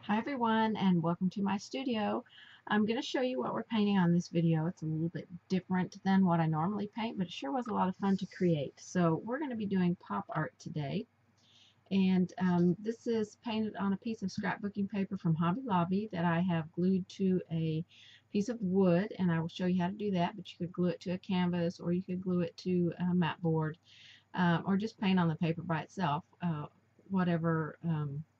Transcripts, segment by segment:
Hi everyone, and welcome to my studio. I'm going to show you what we're painting on this video. It's a little bit different than what I normally paint, but it sure was a lot of fun to create. So we're going to be doing pop art today. And this is painted on a piece of scrapbooking paper from Hobby Lobby that I have glued to a piece of wood, and I will show you how to do that. But you could glue it to a canvas, or you could glue it to a mat board, or just paint on the paper by itself, whatever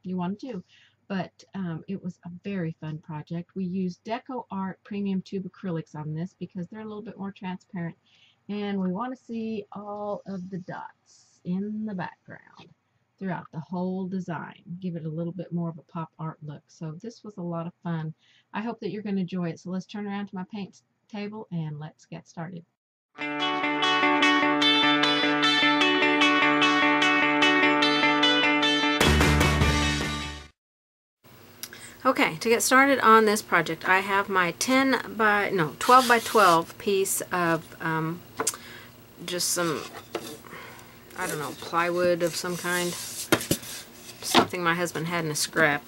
you want to do. But it was a very fun project. We used Deco Art Premium Tube Acrylics on this because they're a little bit more transparent, and we want to see all of the dots in the background throughout the whole design. Give it a little bit more of a pop art look. So this was a lot of fun. I hope that you're going to enjoy it. So let's turn around to my paint table and let's get started. Okay, to get started on this project, I have my 12 by 12 piece of just some, I don't know, plywood of some kind, something my husband had in a scrap.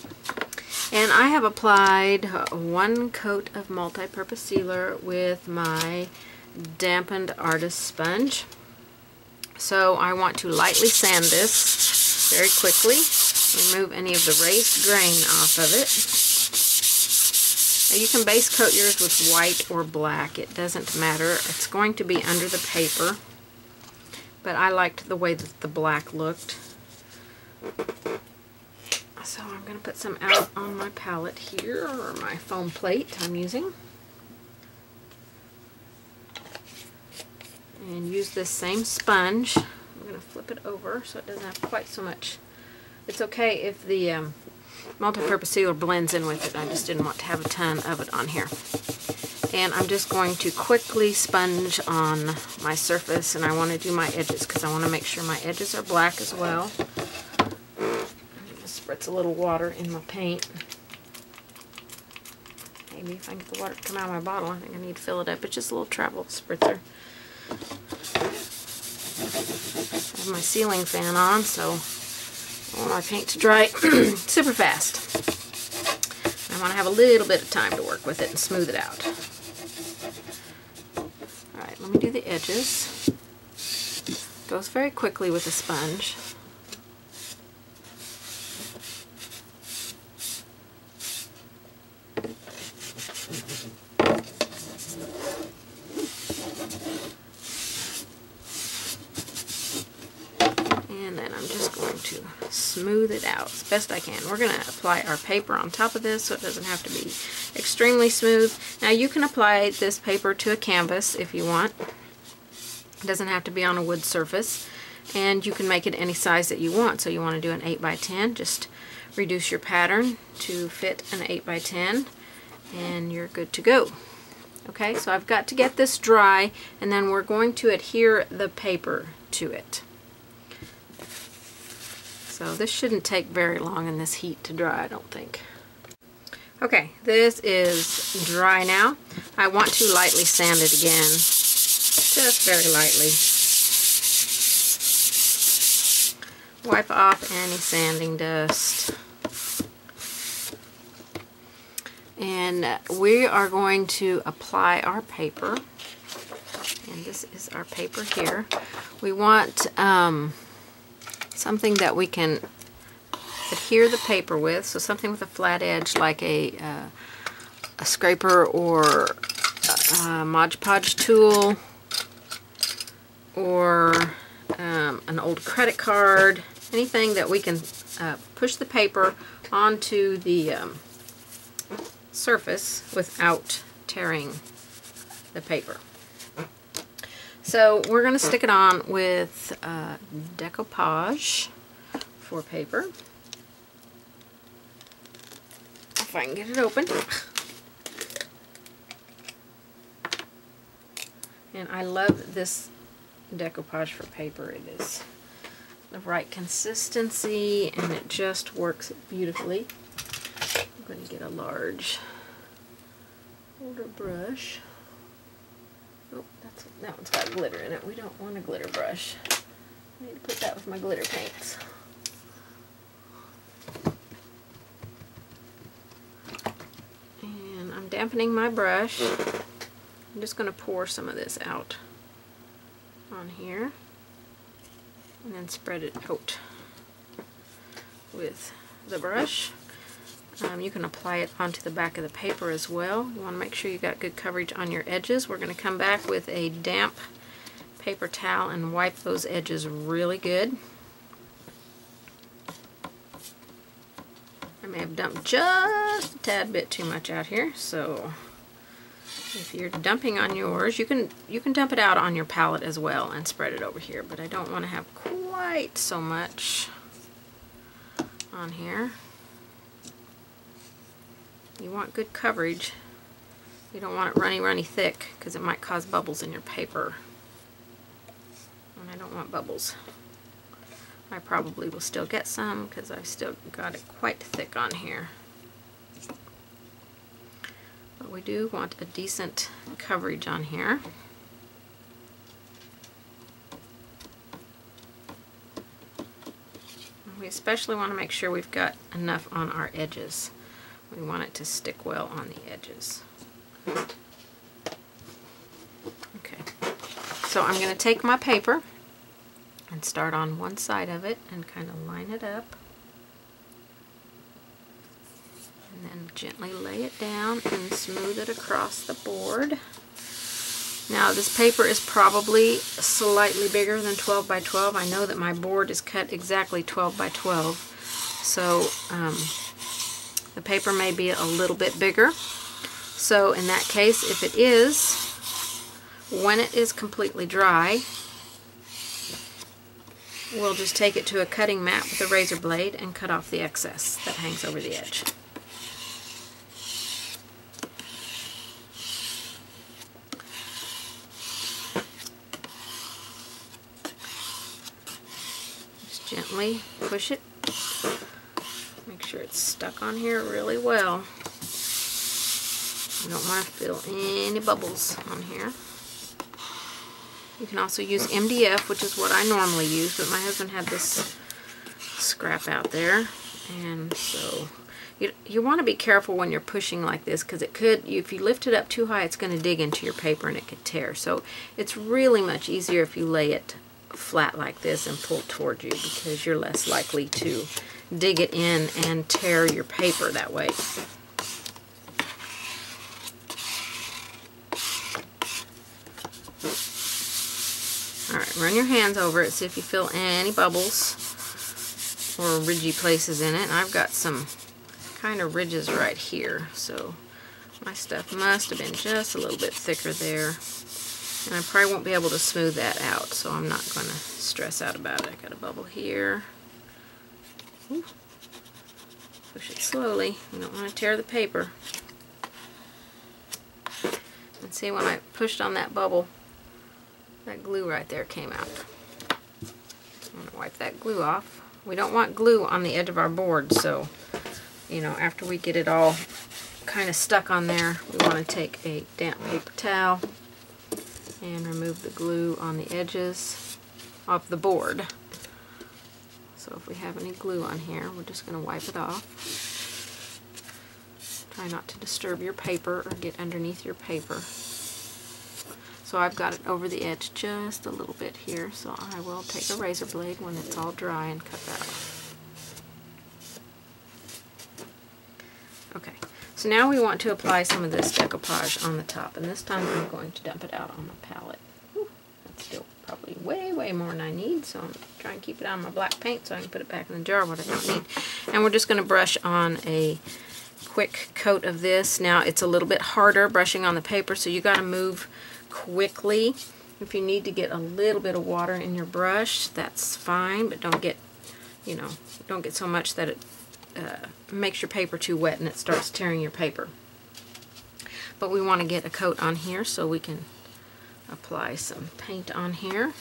And I have applied one coat of multi-purpose sealer with my dampened artist sponge. So I want to lightly sand this very quickly. Remove any of the raised grain off of it. Now you can base coat yours with white or black. It doesn't matter. It's going to be under the paper. But I liked the way that the black looked. So I'm going to put some out on my palette here, or my foam plate I'm using. And use this same sponge. I'm going to flip it over so it doesn't have quite so much. It's okay if the multi-purpose sealer blends in with it. I just didn't want to have a ton of it on here. And I'm just going to quickly sponge on my surface, and I want to do my edges because I want to make sure my edges are black as well. I'm going to spritz a little water in my paint. Maybe if I can get the water to come out of my bottle, I think I need to fill it up. It's just a little travel spritzer. I have my ceiling fan on, so I want my paint to dry super fast. I want to have a little bit of time to work with it and smooth it out. Alright, let me do the edges. Goes very quickly with a sponge. And then I'm just going to smooth it out as best I can. We're going to apply our paper on top of this so it doesn't have to be extremely smooth. Now you can apply this paper to a canvas if you want. It doesn't have to be on a wood surface. And you can make it any size that you want. So you want to do an 8 by 10, just reduce your pattern to fit an 8 by 10 and you're good to go. Okay, so I've got to get this dry, and then we're going to adhere the paper to it. So this shouldn't take very long in this heat to dry, I don't think. Okay, this is dry now. I want to lightly sand it again, just very lightly. Wipe off any sanding dust. And we are going to apply our paper. And this is our paper here. We want something that we can adhere the paper with, so something with a flat edge like a scraper or a Mod Podge tool, or an old credit card, anything that we can push the paper onto the surface without tearing the paper. So we're going to stick it on with decoupage for paper. If I can get it open. And I love this decoupage for paper. It is the right consistency and it just works beautifully. I'm going to get a large older brush. Oh, that one's got glitter in it. We don't want a glitter brush. I need to put that with my glitter paints. I'm dampening my brush. I'm just going to pour some of this out on here and then spread it out with the brush. You can apply it onto the back of the paper as well. You want to make sure you got good coverage on your edges. We're going to come back with a damp paper towel and wipe those edges really good. I may have dumped just a tad bit too much out here, so if you're dumping on yours, you can dump it out on your palette as well and spread it over here, but I don't want to have quite so much on here. You want good coverage. You don't want it runny thick because it might cause bubbles in your paper. And I don't want bubbles. I probably will still get some because I've still got it quite thick on here. But we do want a decent coverage on here. We especially want to make sure we've got enough on our edges. We want it to stick well on the edges. Okay, so I'm going to take my paper and start on one side of it and kind of line it up. And then gently lay it down and smooth it across the board. Now this paper is probably slightly bigger than 12 by 12. I know that my board is cut exactly 12 by 12. So the paper may be a little bit bigger. So in that case, if it is, when it is completely dry, we'll just take it to a cutting mat with a razor blade and cut off the excess that hangs over the edge. Just gently push it. Make sure it's stuck on here really well. You don't want to feel any bubbles on here. You can also use MDF, which is what I normally use, but my husband had this scrap out there, and so you want to be careful when you're pushing like this, because it could, if you lift it up too high, it's going to dig into your paper and it could tear. So it's really much easier if you lay it flat like this and pull it toward you, because you're less likely to dig it in and tear your paper that way. Alright, run your hands over it, see if you feel any bubbles or ridgy places in it. And I've got some kind of ridges right here, so my stuff must have been just a little bit thicker there. And I probably won't be able to smooth that out, so I'm not going to stress out about it. I got a bubble here. Ooh. Push it slowly. You don't want to tear the paper. And see, when I pushed on that bubble, that glue right there came out. I'm going to wipe that glue off. We don't want glue on the edge of our board, so, you know, after we get it all kind of stuck on there, we want to take a damp paper towel and remove the glue on the edges of the board. So if we have any glue on here, we're just going to wipe it off. Try not to disturb your paper or get underneath your paper. So I've got it over the edge just a little bit here, so I will take a razor blade when it's all dry and cut that off. Okay, so now we want to apply some of this decoupage on the top, and this time I'm going to dump it out on my palette. Whew, that's still probably way more than I need, so I'm trying to keep it on my black paint so I can put it back in the jar what I don't need. And we're just going to brush on a quick coat of this. Now it's a little bit harder brushing on the paper, so you got to move quickly. If you need to get a little bit of water in your brush, that's fine, but don't get, you know, don't get so much that it makes your paper too wet and it starts tearing your paper. But we want to get a coat on here so we can apply some paint on here.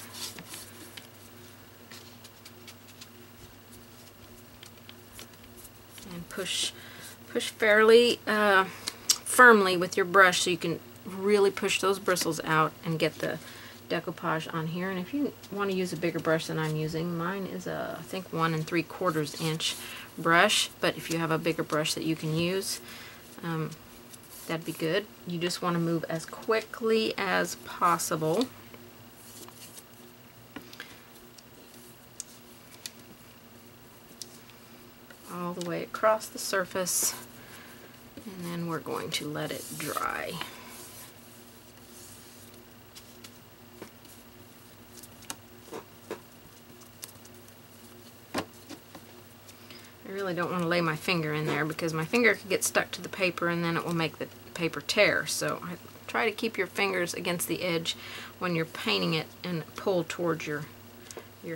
And push fairly firmly with your brush so you can really push those bristles out and get the decoupage on here. And if you want to use a bigger brush than I'm using, mine is a, I think, 1 3/4 inch brush, but if you have a bigger brush that you can use, that'd be good. You just want to move as quickly as possible. All the way across the surface, and then we're going to let it dry. I really don't want to lay my finger in there because my finger could get stuck to the paper and then it will make the paper tear. So I try to keep your fingers against the edge when you're painting it and pull towards your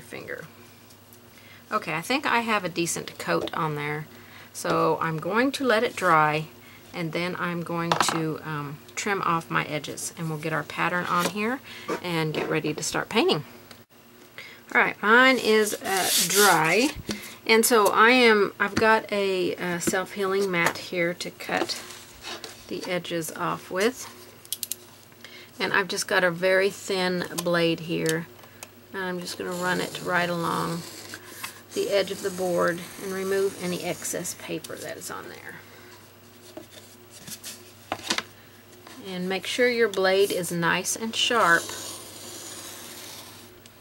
finger. Okay, I think I have a decent coat on there. So I'm going to let it dry, and then I'm going to trim off my edges, and we'll get our pattern on here and get ready to start painting. Alright, mine is dry. And so I've got a self-healing mat here to cut the edges off with. And I've just got a very thin blade here. And I'm just going to run it right along the edge of the board and remove any excess paper that is on there. And make sure your blade is nice and sharp,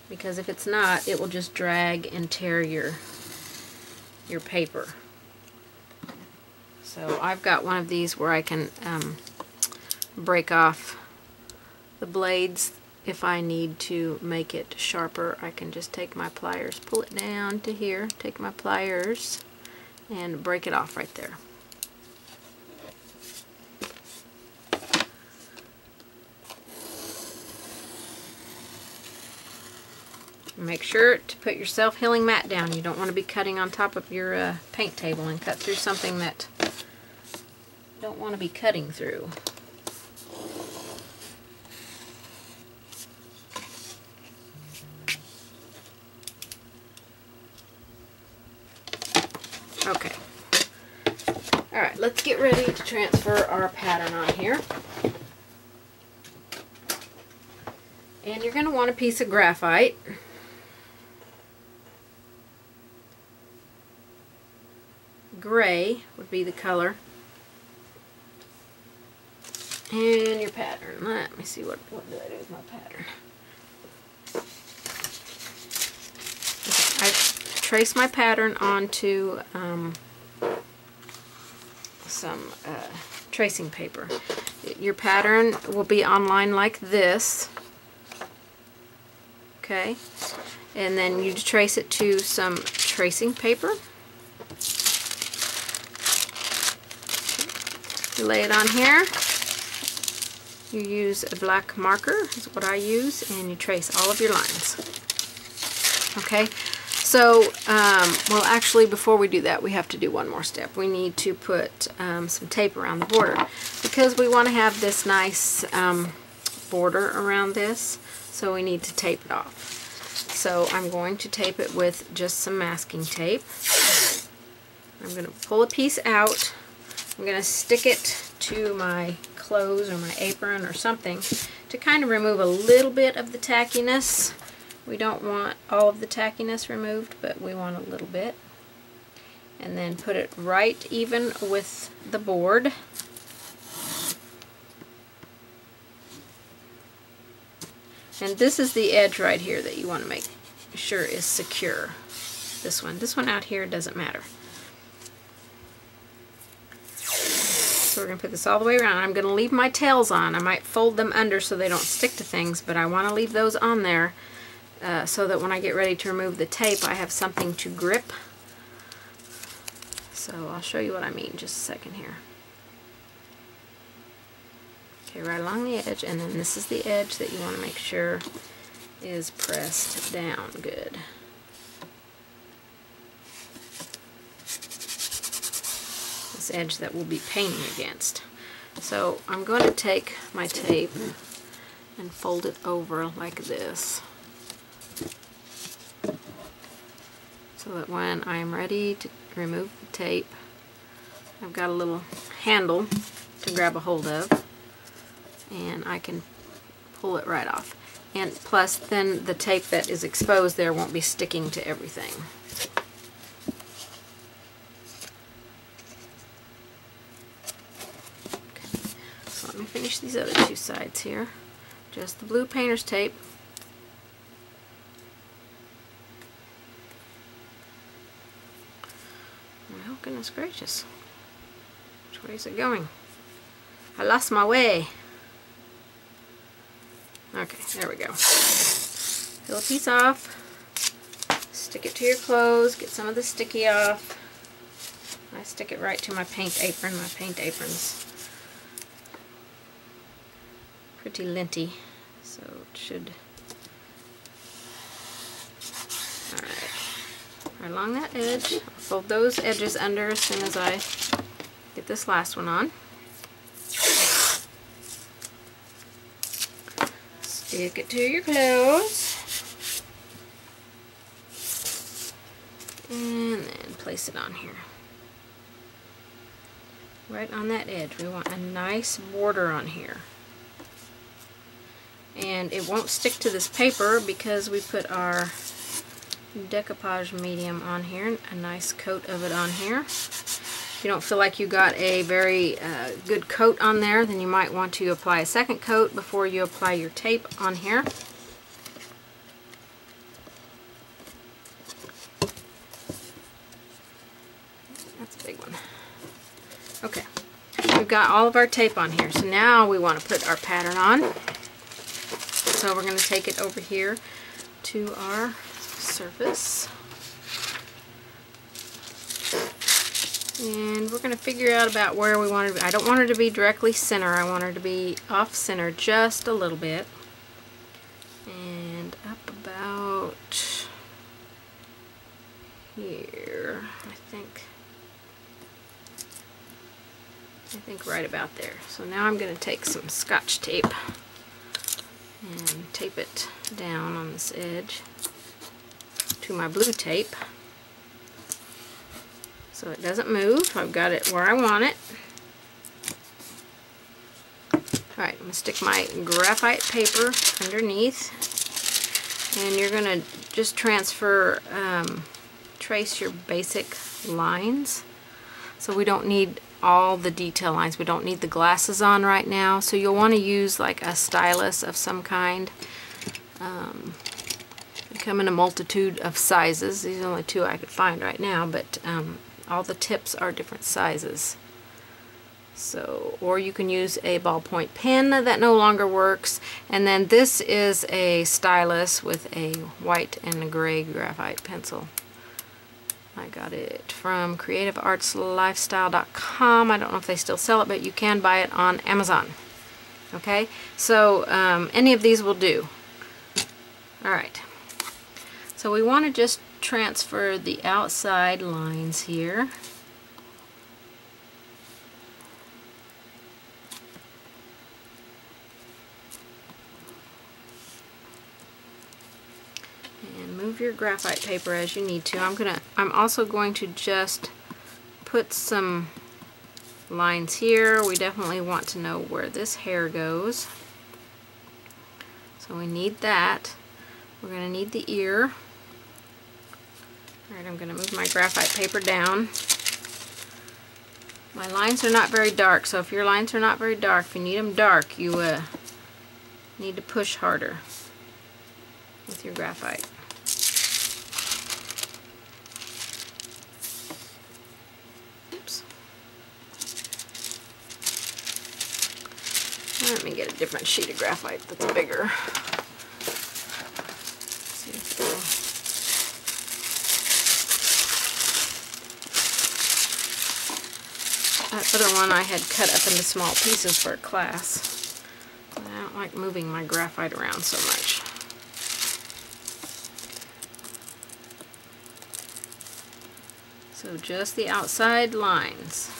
because if it's not, it will just drag and tear your paper. So I've got one of these where I can break off the blades. If I need to make it sharper, I can just take my pliers, pull it down to here, take my pliers, and break it off right there. Make sure to put your self-healing mat down. You don't want to be cutting on top of your paint table and cut through something that you don't want to be cutting through. Okay. Alright, let's get ready to transfer our pattern on here. And you're going to want a piece of graphite. Gray would be the color. And your pattern. Let me see, what did I do with my pattern? Okay, I traced my pattern onto some tracing paper. Your pattern will be on line like this. Okay, and then you trace it to some tracing paper. You lay it on here. You use a black marker, is what I use, and you trace all of your lines. Okay, so, well, actually, before we do that, we have to do one more step. We need to put some tape around the border, because we want to have this nice border around this, so we need to tape it off. So I'm going to tape it with just some masking tape. I'm going to pull a piece out. I'm going to stick it to my clothes or my apron or something to kind of remove a little bit of the tackiness. We don't want all of the tackiness removed, but we want a little bit. And then put it right even with the board. And this is the edge right here that you want to make sure is secure. This one out here doesn't matter. So we're going to put this all the way around. I'm going to leave my tails on. I might fold them under so they don't stick to things, but I want to leave those on there so that when I get ready to remove the tape, I have something to grip. So I'll show you what I mean just a second here. Okay, right along the edge, and then this is the edge that you want to make sure is pressed down good. This edge that we'll be painting against. So I'm going to take my tape and fold it over like this, so that when I'm ready to remove the tape, I've got a little handle to grab a hold of, and I can pull it right off. And plus, then the tape that is exposed there won't be sticking to everything. Okay. me finish these other two sides here. Just the blue painter's tape. Oh, goodness gracious. Which way is it going? I lost my way. Okay, there we go. Peel a piece off. Stick it to your clothes. Get some of the sticky off. I stick it right to my paint apron. My paint apron's pretty linty, so it should. Alright. Right along that edge. I'll fold those edges under as soon as I get this last one on. Stick it to your clothes. And then place it on here. Right on that edge. We want a nice border on here. And it won't stick to this paper because we put our decoupage medium on here. A nice coat of it on here. If you don't feel like you got a very good coat on there, then you might want to apply a second coat before you apply your tape on here. That's a big one. Okay, we've got all of our tape on here, so now we want to put our pattern on. So we're going to take it over here to our surface. And we're going to figure out about where we want it to be. I don't want her to be directly center. I want her to be off center just a little bit. And up about here, I think right about there. So now I'm going to take some Scotch tape and tape it down on this edge to my blue tape so it doesn't move. I've got it where I want it. Alright, I'm going to stick my graphite paper underneath, and you're going to just transfer, trace your basic lines. So we don't need all the detail lines. We don't need the glasses on right now, so you'll want to use like a stylus of some kind. They come in a multitude of sizes. These are the only two I could find right now, but all the tips are different sizes. So, or you can use a ballpoint pen that no longer works. And then this is a stylus with a white and a gray graphite pencil. I got it from creativeartslifestyle.com. I don't know if they still sell it, but you can buy it on Amazon. Okay, so any of these will do. Alright, so we want to just transfer the outside lines here. Move your graphite paper as you need to. I'm also going to just put some lines here. We definitely want to know where this hair goes. So we need that. We're going to need the ear. Alright, I'm going to move my graphite paper down. My lines are not very dark, so if your lines are not very dark, if you need them dark, you need to push harder with your graphite. Let me get a different sheet of graphite that's bigger. See if that other one I had cut up into small pieces for a class. I don't like moving my graphite around so much. So just the outside lines,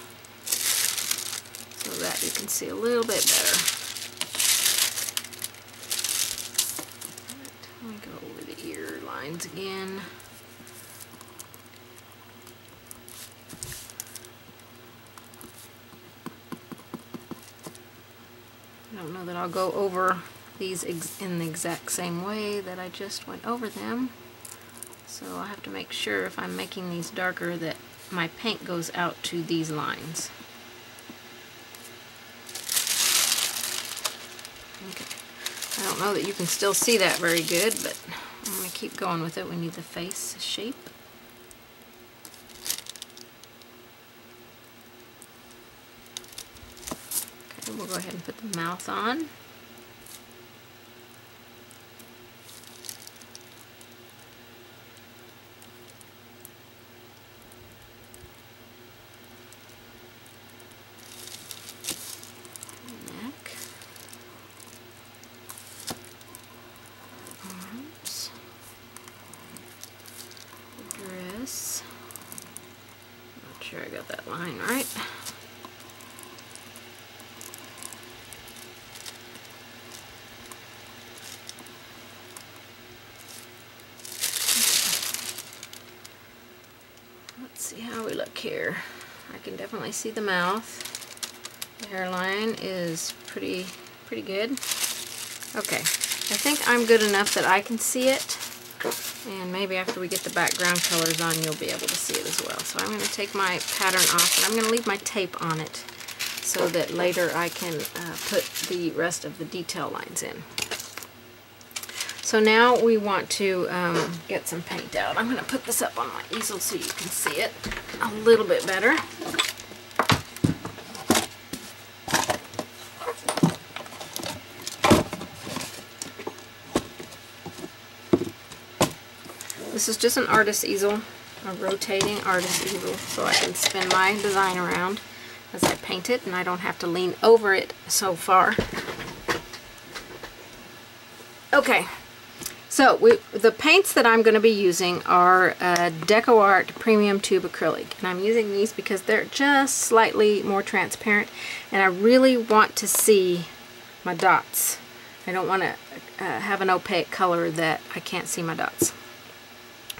so that you can see a little bit better. Let me go over the ear lines again. I don't know that I'll go over these in the exact same way that I just went over them. So I have to make sure if I'm making these darker that my paint goes out to these lines. Okay. I don't know that you can still see that very good, but I'm going to keep going with it. We need the face shape. Okay, we'll go ahead and put the mouth on. Not sure I got that line right. Let's see how we look here. I can definitely see the mouth. The hairline is pretty good. Okay, I think I'm good enough that I can see it. And maybe after we get the background colors on, you'll be able to see it as well. So I'm going to take my pattern off, and I'm going to leave my tape on it so that later I can put the rest of the detail lines in. So now we want to get some paint out. I'm going to put this up on my easel so you can see it a little bit better. This is just an artist easel, a rotating artist easel, so I can spin my design around as I paint it, and I don't have to lean over it so far. Okay, so the paints that I'm going to be using are DecoArt Premium Tube Acrylic, and I'm using these because they're just slightly more transparent, and I really want to see my dots. I don't want to have an opaque color that I can't see my dots.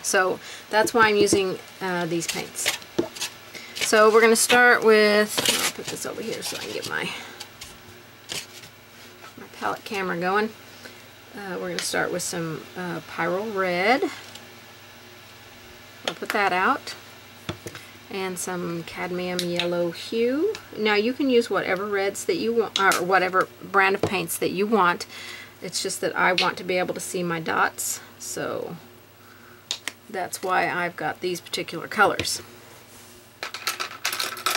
So that's why I'm using these paints. So we're going to start with, I'll put this over here so I can get my palette camera going. We're going to start with some Pyrrole Red. I'll put that out. And some Cadmium Yellow Hue. Now you can use whatever reds that you want, or whatever brand of paints that you want. It's just that I want to be able to see my dots. So that's why I've got these particular colors,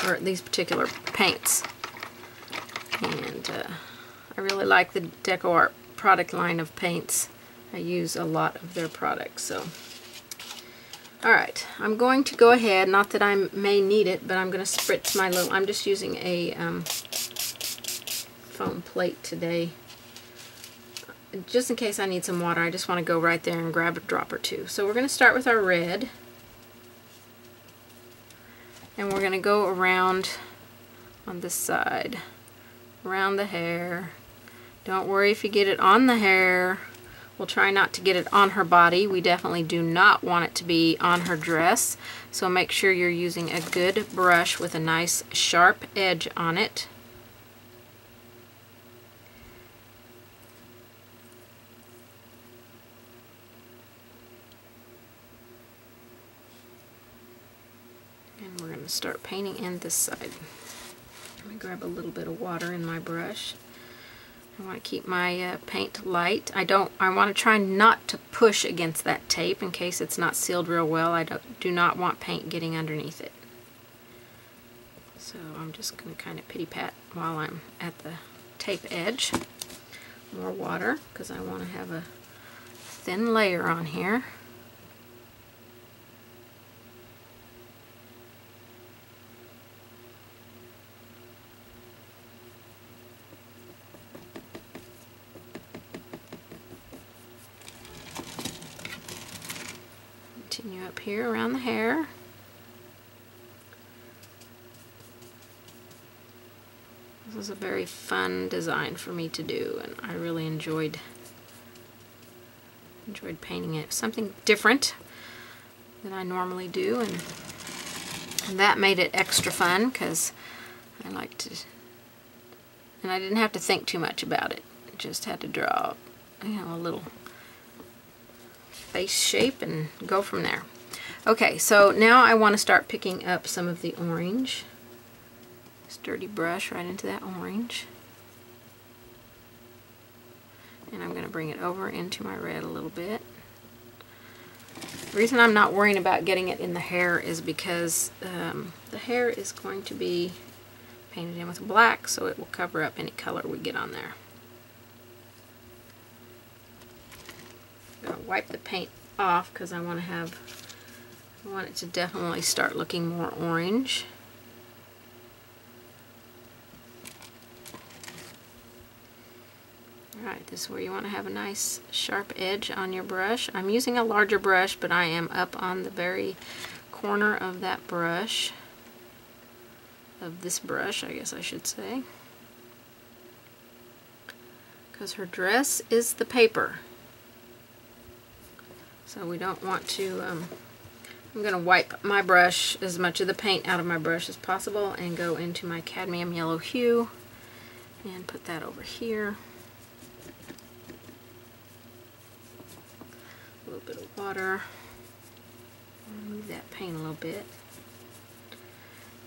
or these particular paints. And I really like the DecoArt product line of paints. I use a lot of their products. So, alright, I'm going to go ahead, not that I may need it, but I'm going to spritz my little, I'm just using a foam plate today. Just in case I need some water, I just want to go right there and grab a drop or two. So we're going to start with our red. And we're going to go around on this side, around the hair. Don't worry if you get it on the hair. We'll try not to get it on her body. We definitely do not want it to be on her dress. So make sure you're using a good brush with a nice sharp edge on it. And we're going to start painting in this side. Let me grab a little bit of water in my brush. I want to keep my paint light. I want to try not to push against that tape in case it's not sealed real well. I do not want paint getting underneath it. So I'm just going to kind of pity pat while I'm at the tape edge. More water because I want to have a thin layer on here. Continue up here around the hair. This is a very fun design for me to do, and I really enjoyed painting it. Something different than I normally do, and that made it extra fun because I like to, and I didn't have to think too much about it. I just had to draw, a little face shape and go from there. Okay, so now I want to start picking up some of the orange. Sturdy brush right into that orange. And I'm going to bring it over into my red a little bit. The reason I'm not worrying about getting it in the hair is because the hair is going to be painted in with black, so it will cover up any color we get on there. I'm going to wipe the paint off because I want it to definitely start looking more orange. Alright, this is where you want to have a nice sharp edge on your brush. I'm using a larger brush, but I am up on the very corner of that brush, of this brush, I guess I should say. Because her dress is the paper. So we don't want to, I'm going to wipe my brush, as much of the paint out of my brush as possible, and go into my Cadmium Yellow Hue and put that over here. A little bit of water. Move that paint a little bit.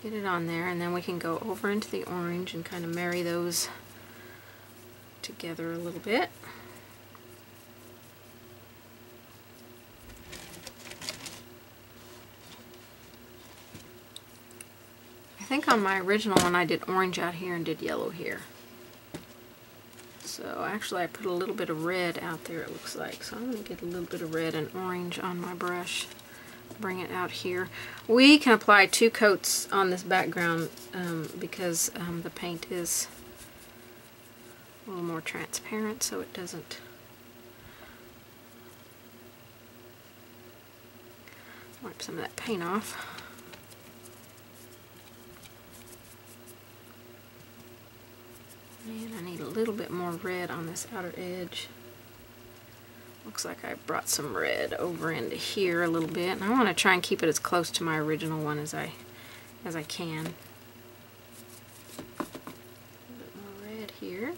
Get it on there, and then we can go over into the orange and kind of marry those together a little bit. I think on my original one I did orange out here and did yellow here. So actually I put a little bit of red out there, it looks like. So I'm going to get a little bit of red and orange on my brush. Bring it out here. We can apply 2 coats on this background because the paint is a little more transparent, so it doesn't wipe some of that paint off. And I need a little bit more red on this outer edge. Looks like I brought some red over into here a little bit, and I want to try and keep it as close to my original one as I can. A little bit more red here.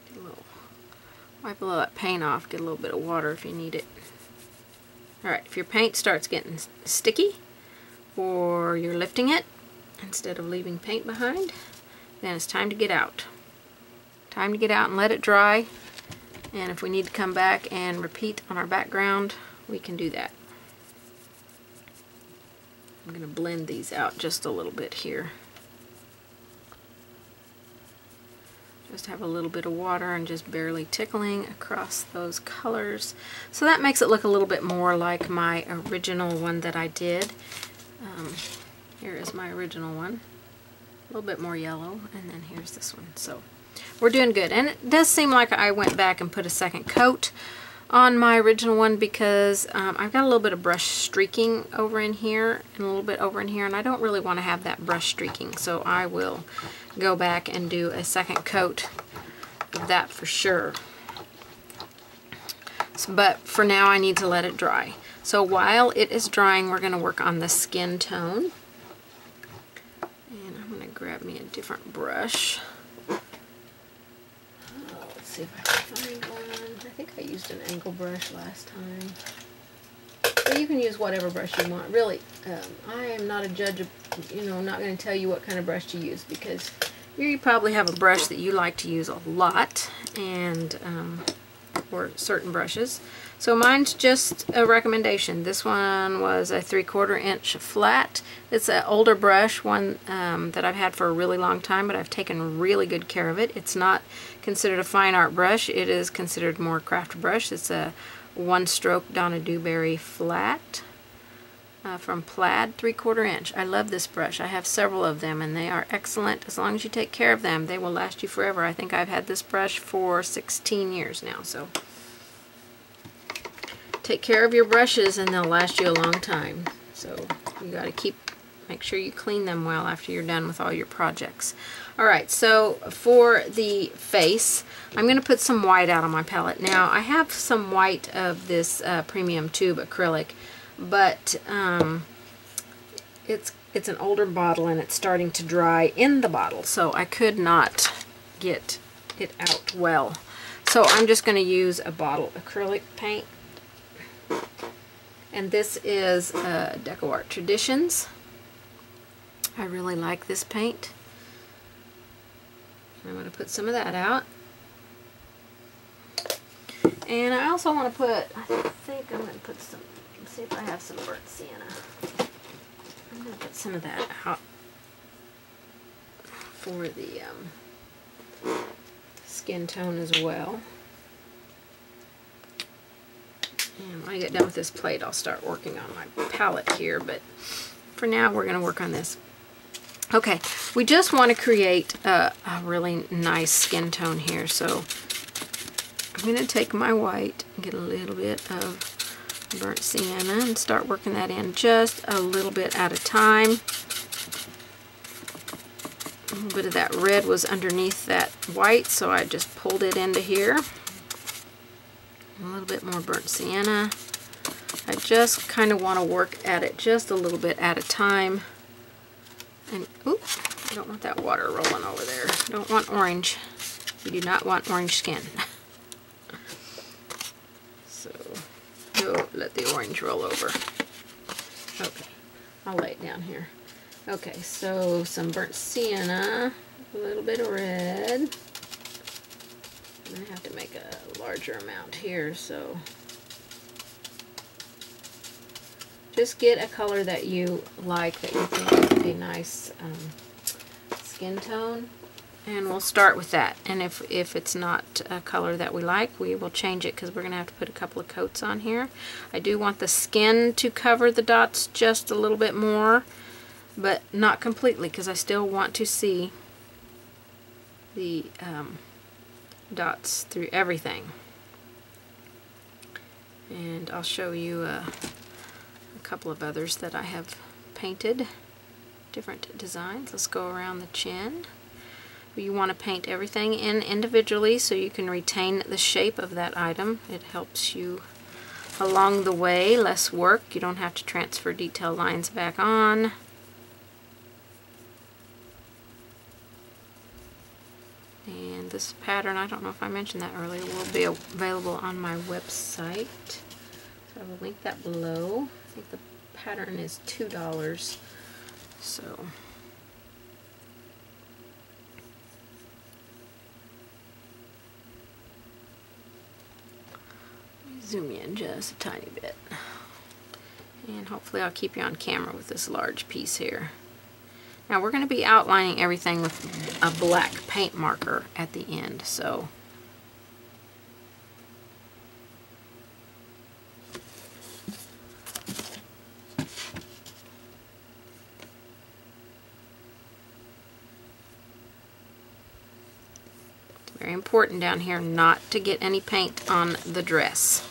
Get a little, wipe a little of that paint off. Get a little bit of water if you need it. All right, if your paint starts getting sticky, or you're lifting it instead of leaving paint behind, then it's time to get out. Time to get out and let it dry. And if we need to come back and repeat on our background, we can do that. I'm going to blend these out just a little bit here. Just have a little bit of water and just barely tickling across those colors. So that makes it look a little bit more like my original one that I did. Here is my original one. A little bit more yellow, and then here's this one. So we're doing good. And it does seem like I went back and put a second coat on my original one because I've got a little bit of brush streaking over in here and a little bit over in here, and I don't really want to have that brush streaking. So I will go back and do a second coat of that for sure. But for now I need to let it dry. So while it is drying, we're going to work on the skin tone. And I'm going to grab me a different brush. Let's see if I can find one. I think I used an angle brush last time. But you can use whatever brush you want. Really, I am not a judge of, I'm not going to tell you what kind of brush to use because you probably have a brush that you like to use a lot, and or certain brushes. So mine's just a recommendation. This one was a 3/4 inch flat. It's an older brush, one that I've had for a really long time, but I've taken really good care of it. It's not considered a fine art brush. It is considered more craft brush. It's a 1-stroke Donna Dewberry flat from Plaid 3/4 inch. I love this brush. I have several of them, and they are excellent. As long as you take care of them, they will last you forever. I think I've had this brush for 16 years now, so take care of your brushes and they'll last you a long time. So you got to make sure you clean them well after you're done with all your projects. Alright, so for the face, I'm going to put some white out on my palette. Now I have some white of this premium tube acrylic, but it's an older bottle and it's starting to dry in the bottle, so I could not get it out well. So I'm just going to use a bottle acrylic paint. And this is Deco Art Traditions. I really like this paint. I'm going to put some of that out. And I also want to put, I think I'm going to put some, let's see if I have some burnt sienna. I'm going to put some of that out for the skin tone as well. And when I get done with this plate, I'll start working on my palette here, but for now we're going to work on this. Okay, we just want to create a really nice skin tone here, so I'm going to take my white and get a little bit of burnt sienna and start working that in just a little bit at a time. A little bit of that red was underneath that white, so I just pulled it into here. A little bit more burnt sienna. I just kind of want to work at it just a little bit at a time. And, oops, I don't want that water rolling over there. I don't want orange. You do not want orange skin. So, don't let the orange roll over. Okay, I'll lay it down here. Okay, so some burnt sienna, a little bit of red. I have to make a larger amount here, so just get a color that you like, that you think is a nice skin tone, and we'll start with that. And if it's not a color that we like, we will change it, because we're going to have to put a couple of coats on here. I do want the skin to cover the dots just a little bit more, but not completely, because I still want to see the dots through everything. And I'll show you a couple of others that I have painted, different designs. Let's go around the chin. You want to paint everything in individually so you can retain the shape of that item. It helps you along the way, less work. You don't have to transfer detail lines back on. And this pattern, I don't know if I mentioned that earlier, will be available on my website. So I will link that below. I think the pattern is $2. So zoom in just a tiny bit. And hopefully I'll keep you on camera with this large piece here. Now we're going to be outlining everything with a black paint marker at the end, so it's very important down here not to get any paint on the dress.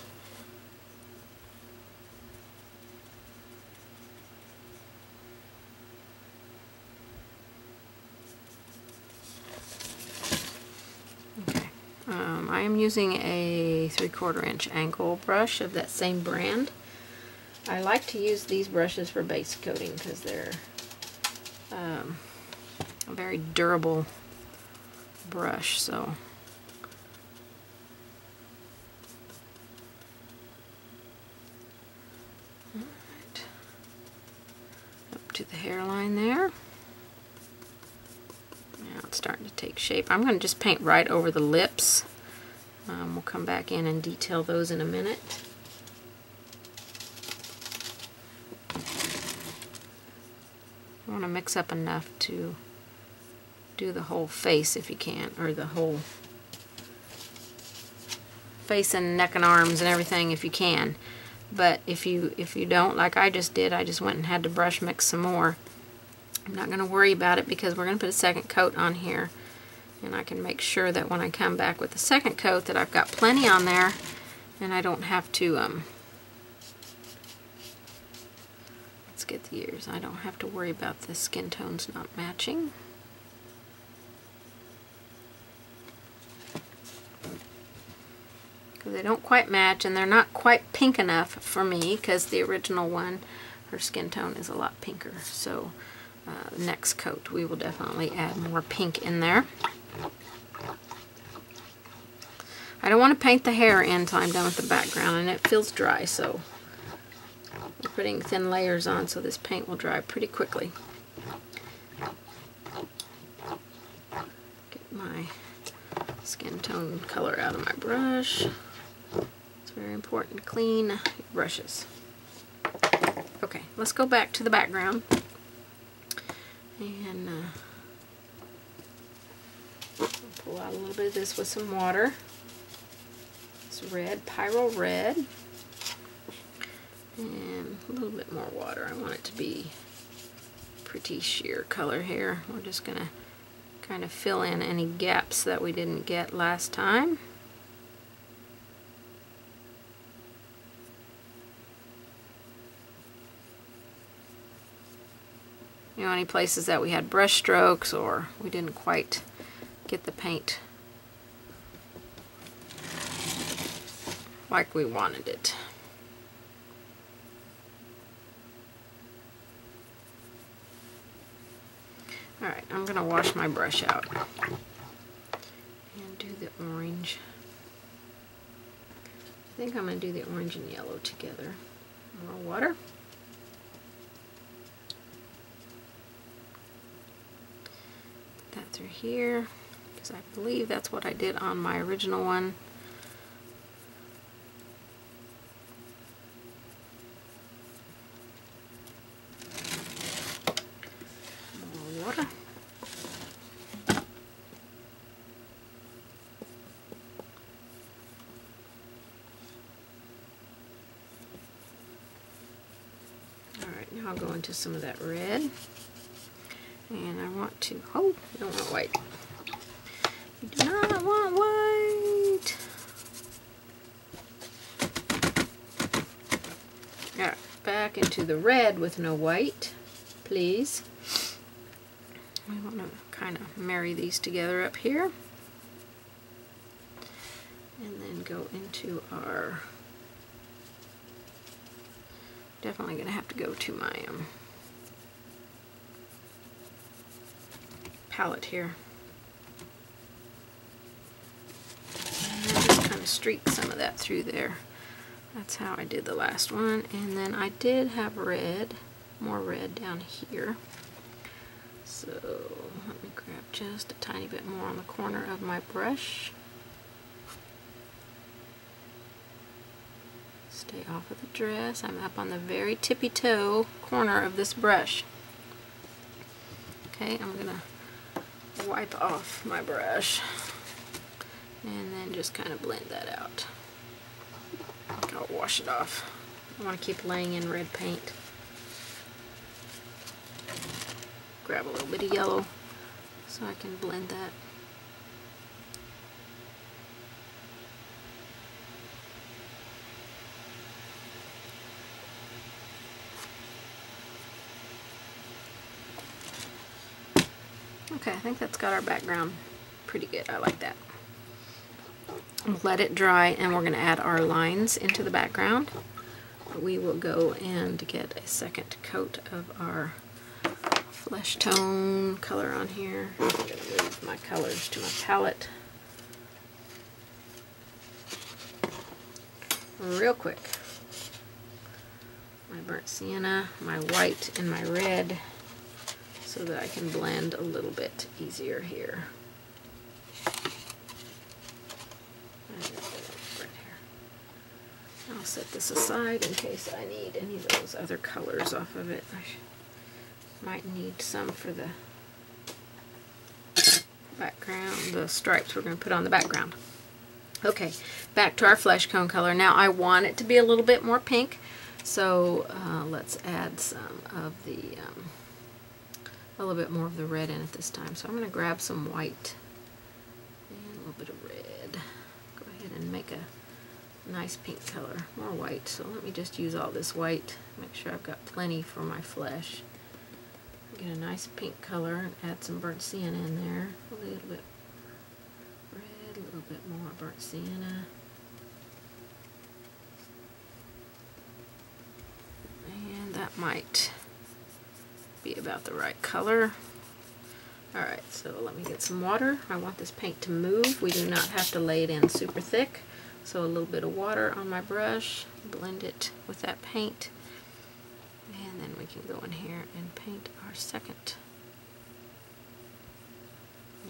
I am using a 3/4 inch angle brush of that same brand. I like to use these brushes for base coating because they're a very durable brush. So alright, up to the hairline there. Now it's starting to take shape. I'm going to just paint right over the lips. We'll come back in and detail those in a minute. I want to mix up enough to do the whole face if you can, or the whole face and neck and arms and everything if you can. But if you don't, like I just did, I just went and had to brush mix some more. I'm not going to worry about it because we're going to put a second coat on here. And I can make sure that when I come back with the second coat that I've got plenty on there and I don't have to, let's get the ears. I don't have to worry about the skin tones not matching. Because they don't quite match and they're not quite pink enough for me, because the original one, her skin tone is a lot pinker. So next coat we will definitely add more pink in there. I don't want to paint the hair in until I'm done with the background, and it feels dry, so we're putting thin layers on so this paint will dry pretty quickly. Get my skin tone color out of my brush. It's very important to clean your brushes. Okay, let's go back to the background and pull out a little bit of this with some water. It's red, Pyrrole Red, and a little bit more water. I want it to be pretty sheer color here. We're just going to kind of fill in any gaps that we didn't get last time. You know, any places that we had brush strokes or we didn't quite get the paint like we wanted it. Alright, I'm going to wash my brush out and do the orange. I think I'm going to do the orange and yellow together. More water. Put that through here because I believe that's what I did on my original one. Now I'll go into some of that red, and I want to, oh, you don't want white. You do not want white. Alright, back into the red with no white, please. We want to kind of marry these together up here. And then go into our, definitely going to have to go to my palette here. And just kind of streak some of that through there. That's how I did the last one. And then I did have red, more red down here. So let me grab just a tiny bit more on the corner of my brush. Stay off of the dress. I'm up on the very tippy toe corner of this brush. Okay, I'm gonna wipe off my brush and then just kind of blend that out. I'll wash it off. I want to keep laying in red paint. Grab a little bit of yellow so I can blend that. Okay, I think that's got our background pretty good. I like that. Let it dry, and we're going to add our lines into the background. We will go and get a second coat of our flesh tone color on here. I'm going to move my colors to my palette real quick. My burnt sienna, my white, and my red, so that I can blend a little bit easier here. I'll set this aside in case I need any of those other colors off of it. I might need some for the background, the stripes we're going to put on the background. Okay, back to our flesh cone color. Now I want it to be a little bit more pink, so let's add some of the a little bit more of the red in it this time. So I'm going to grab some white and a little bit of red. Go ahead and make a nice pink color. More white. So let me just use all this white. Make sure I've got plenty for my flesh. Get a nice pink color and add some burnt sienna in there. A little bit red, a little bit more burnt sienna. And that might be about the right color. Alright, so let me get some water. I want this paint to move. We do not have to lay it in super thick. So a little bit of water on my brush, blend it with that paint, and then we can go in here and paint our second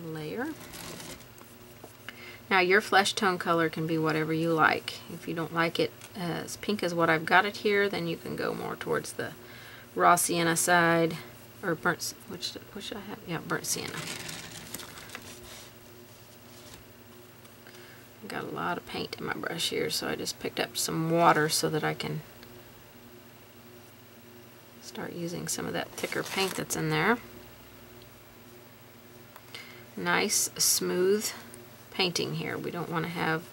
layer. Now your flesh tone color can be whatever you like. If you don't like it as pink as what I've got it here, then you can go more towards the raw sienna side, or burnt, which I have, yeah, burnt sienna. I've got a lot of paint in my brush here, so I just picked up some water so that I can start using some of that thicker paint that's in there. Nice, smooth painting here. We don't want to have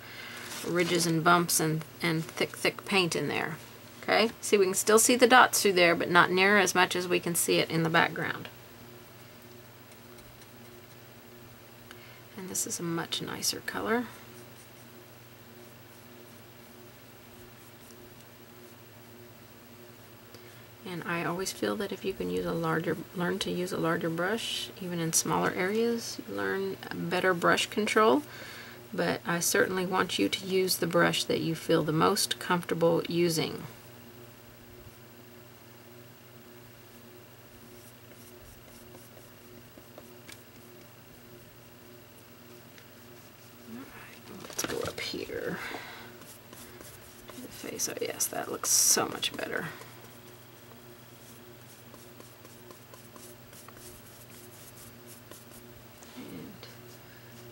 ridges and bumps and thick paint in there. Okay, see, we can still see the dots through there, but not near as much as we can see it in the background. And this is a much nicer color. And I always feel that if you can use learn to use a larger brush, even in smaller areas, you learn better brush control. But I certainly want you to use the brush that you feel the most comfortable using. Alright, let's go up here to the face. Oh yes, that looks so much better.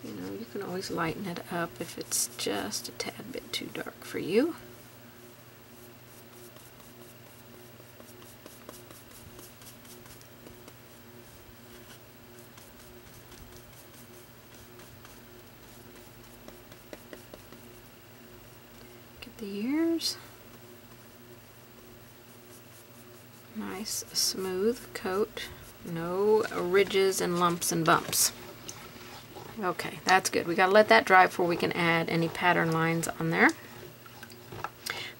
You can always lighten it up if it's just a tad bit too dark for you. Get the ears. Nice smooth coat. No ridges and lumps and bumps. Okay, that's good. We gotta let that dry before we can add any pattern lines on there.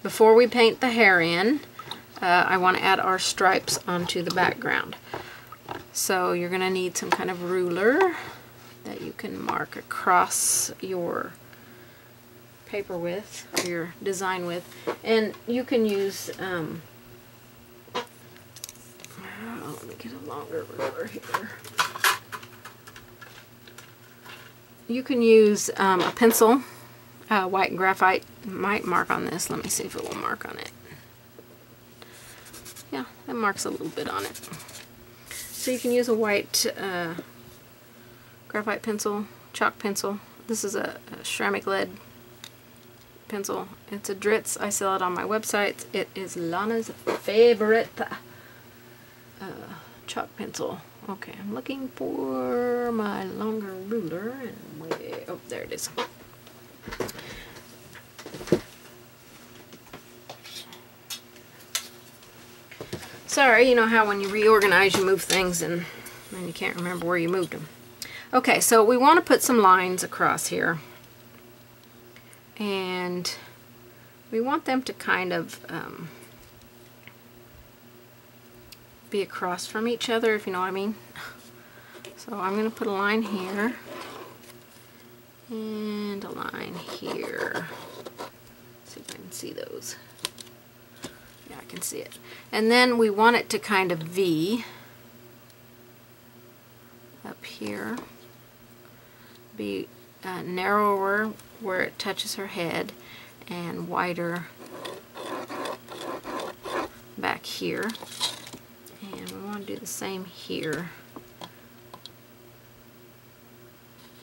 Before we paint the hair in, I want to add our stripes onto the background. So you're gonna need some kind of ruler that you can mark across your paper with, or your design with, and you can use, let me get a longer ruler here. You can use a pencil, white graphite might mark on this. Let me see if it will mark on it. Yeah, that marks a little bit on it. So you can use a white graphite pencil, chalk pencil. This is a ceramic lead pencil. It's a Dritz. I sell it on my website. It is Lonna's favorite chalk pencil. Okay, I'm looking for my longer ruler, and way, oh, there it is. Sorry, you know how when you reorganize you move things and then you can't remember where you moved them. Okay, so we want to put some lines across here, and we want them to kind of be across from each other, if you know what I mean. So I'm going to put a line here and a line here. Let's see if I can see those. Yeah, I can see it. And then we want it to kind of V up here, be narrower where it touches her head and wider back here. And we want to do the same here.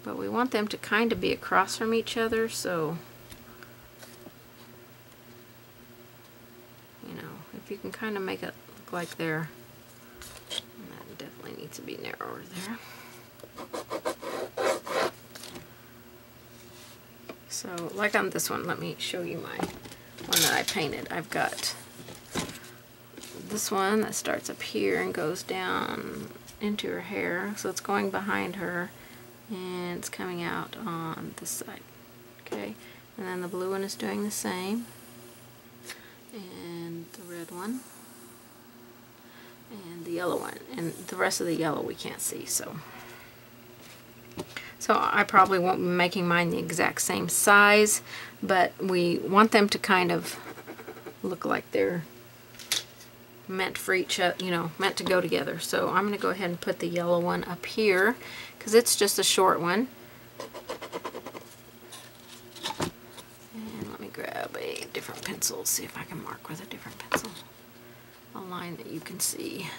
But we want them to kind of be across from each other, so, you know, if you can kind of make it look like they're, that definitely needs to be narrower there. So, like on this one, let me show you my one that I painted. I've got this one that starts up here and goes down into her hair, so it's going behind her and it's coming out on this side. Okay, and then the blue one is doing the same, and the red one, and the yellow one, and the rest of the yellow we can't see, so I probably won't be making mine the exact same size, but we want them to kind of look like they're meant for each other, you know, meant to go together. So I'm going to go ahead and put the yellow one up here because it's just a short one. grab a different pencil, see if I can mark with a different pencil. A line that you can see.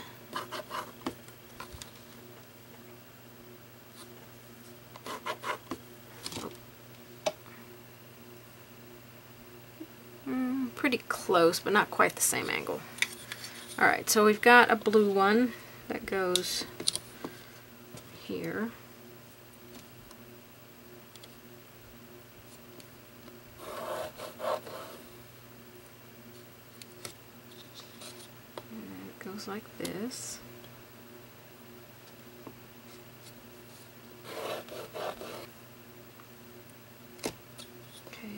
Pretty close, but not quite the same angle. Alright, so we've got a blue one that goes here. And it goes like this.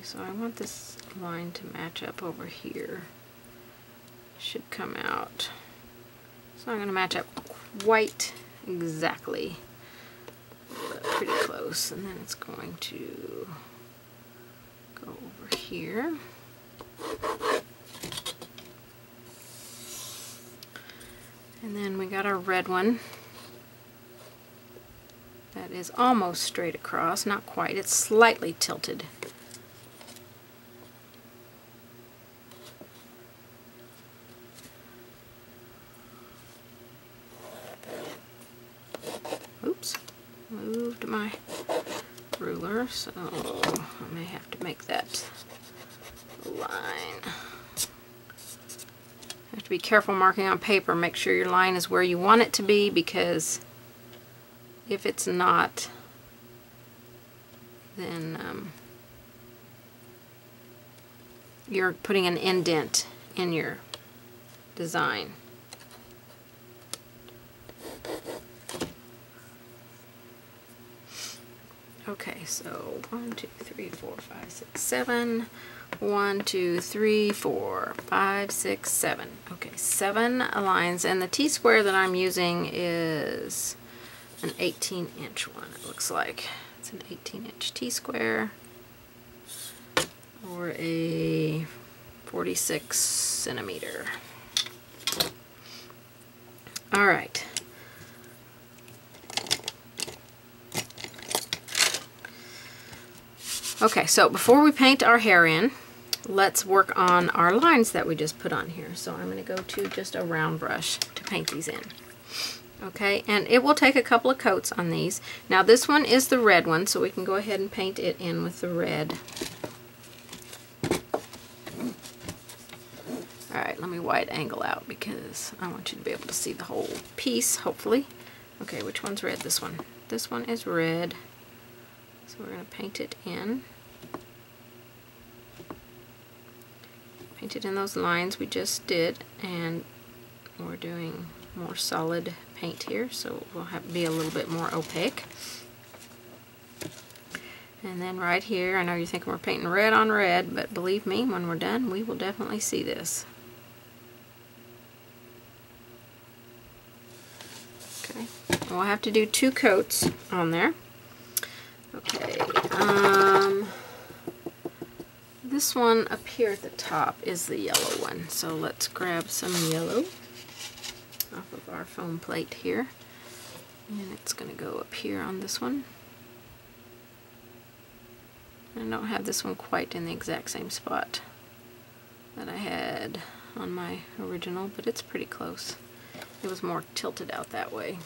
So I want this line to match up over here. Should come out. It's not going to match up quite exactly, but pretty close. And then it's going to go over here. And then we got our red one. That is almost straight across, not quite. It's slightly tilted. Oops, moved my ruler, so I may have to make that line. You have to be careful marking on paper. Make sure your line is where you want it to be, because if it's not, then you're putting an indent in your design. Okay, so 1, 2, 3, 4, 5, 6, 7. 1, 2, 3, 4, 5, 6, 7. Okay, 7 lines, and the T-square that I'm using is an 18-inch one, it looks like. It's an 18-inch T-square, or a 46 centimeter. All right. Okay, so before we paint our hair in, let's work on our lines that we just put on here. So I'm going to go to just a round brush to paint these in. Okay, and it will take a couple of coats on these. Now this one is the red one, so we can go ahead and paint it in with the red. Alright, let me wide angle out because I want you to be able to see the whole piece, hopefully. Okay, which one's red? This one. This one is red. So we're going to paint it in. Paint it in those lines we just did, and we're doing more solid paint here, so we'll have to be a little bit more opaque. And then right here, I know you're thinking we're painting red on red, but believe me, when we're done, we will definitely see this. Okay, and we'll have to do 2 coats on there. Okay, this one up here at the top is the yellow one, so let's grab some yellow off of our foam plate here, and it's going to go up here on this one. I don't have this one quite in the exact same spot that I had on my original, but it's pretty close. It was more tilted out that way.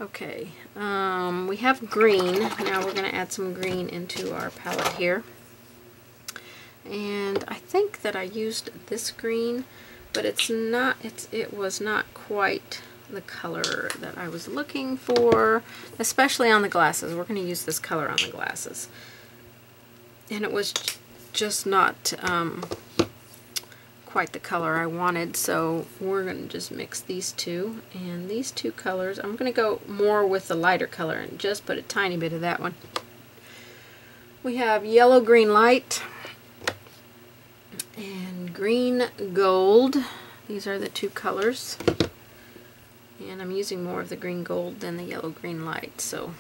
Okay, we have green. Now we're going to add some green into our palette here. And I think that I used this green, but it was not quite the color that I was looking for, especially on the glasses. We're going to use this color on the glasses. And it was just not quite the color I wanted, so we're going to just mix these two. And these 2 colors, I'm going to go more with the lighter color and just put a tiny bit of that one. We have yellow green light and green gold. These are the 2 colors, and I'm using more of the green gold than the yellow green light, so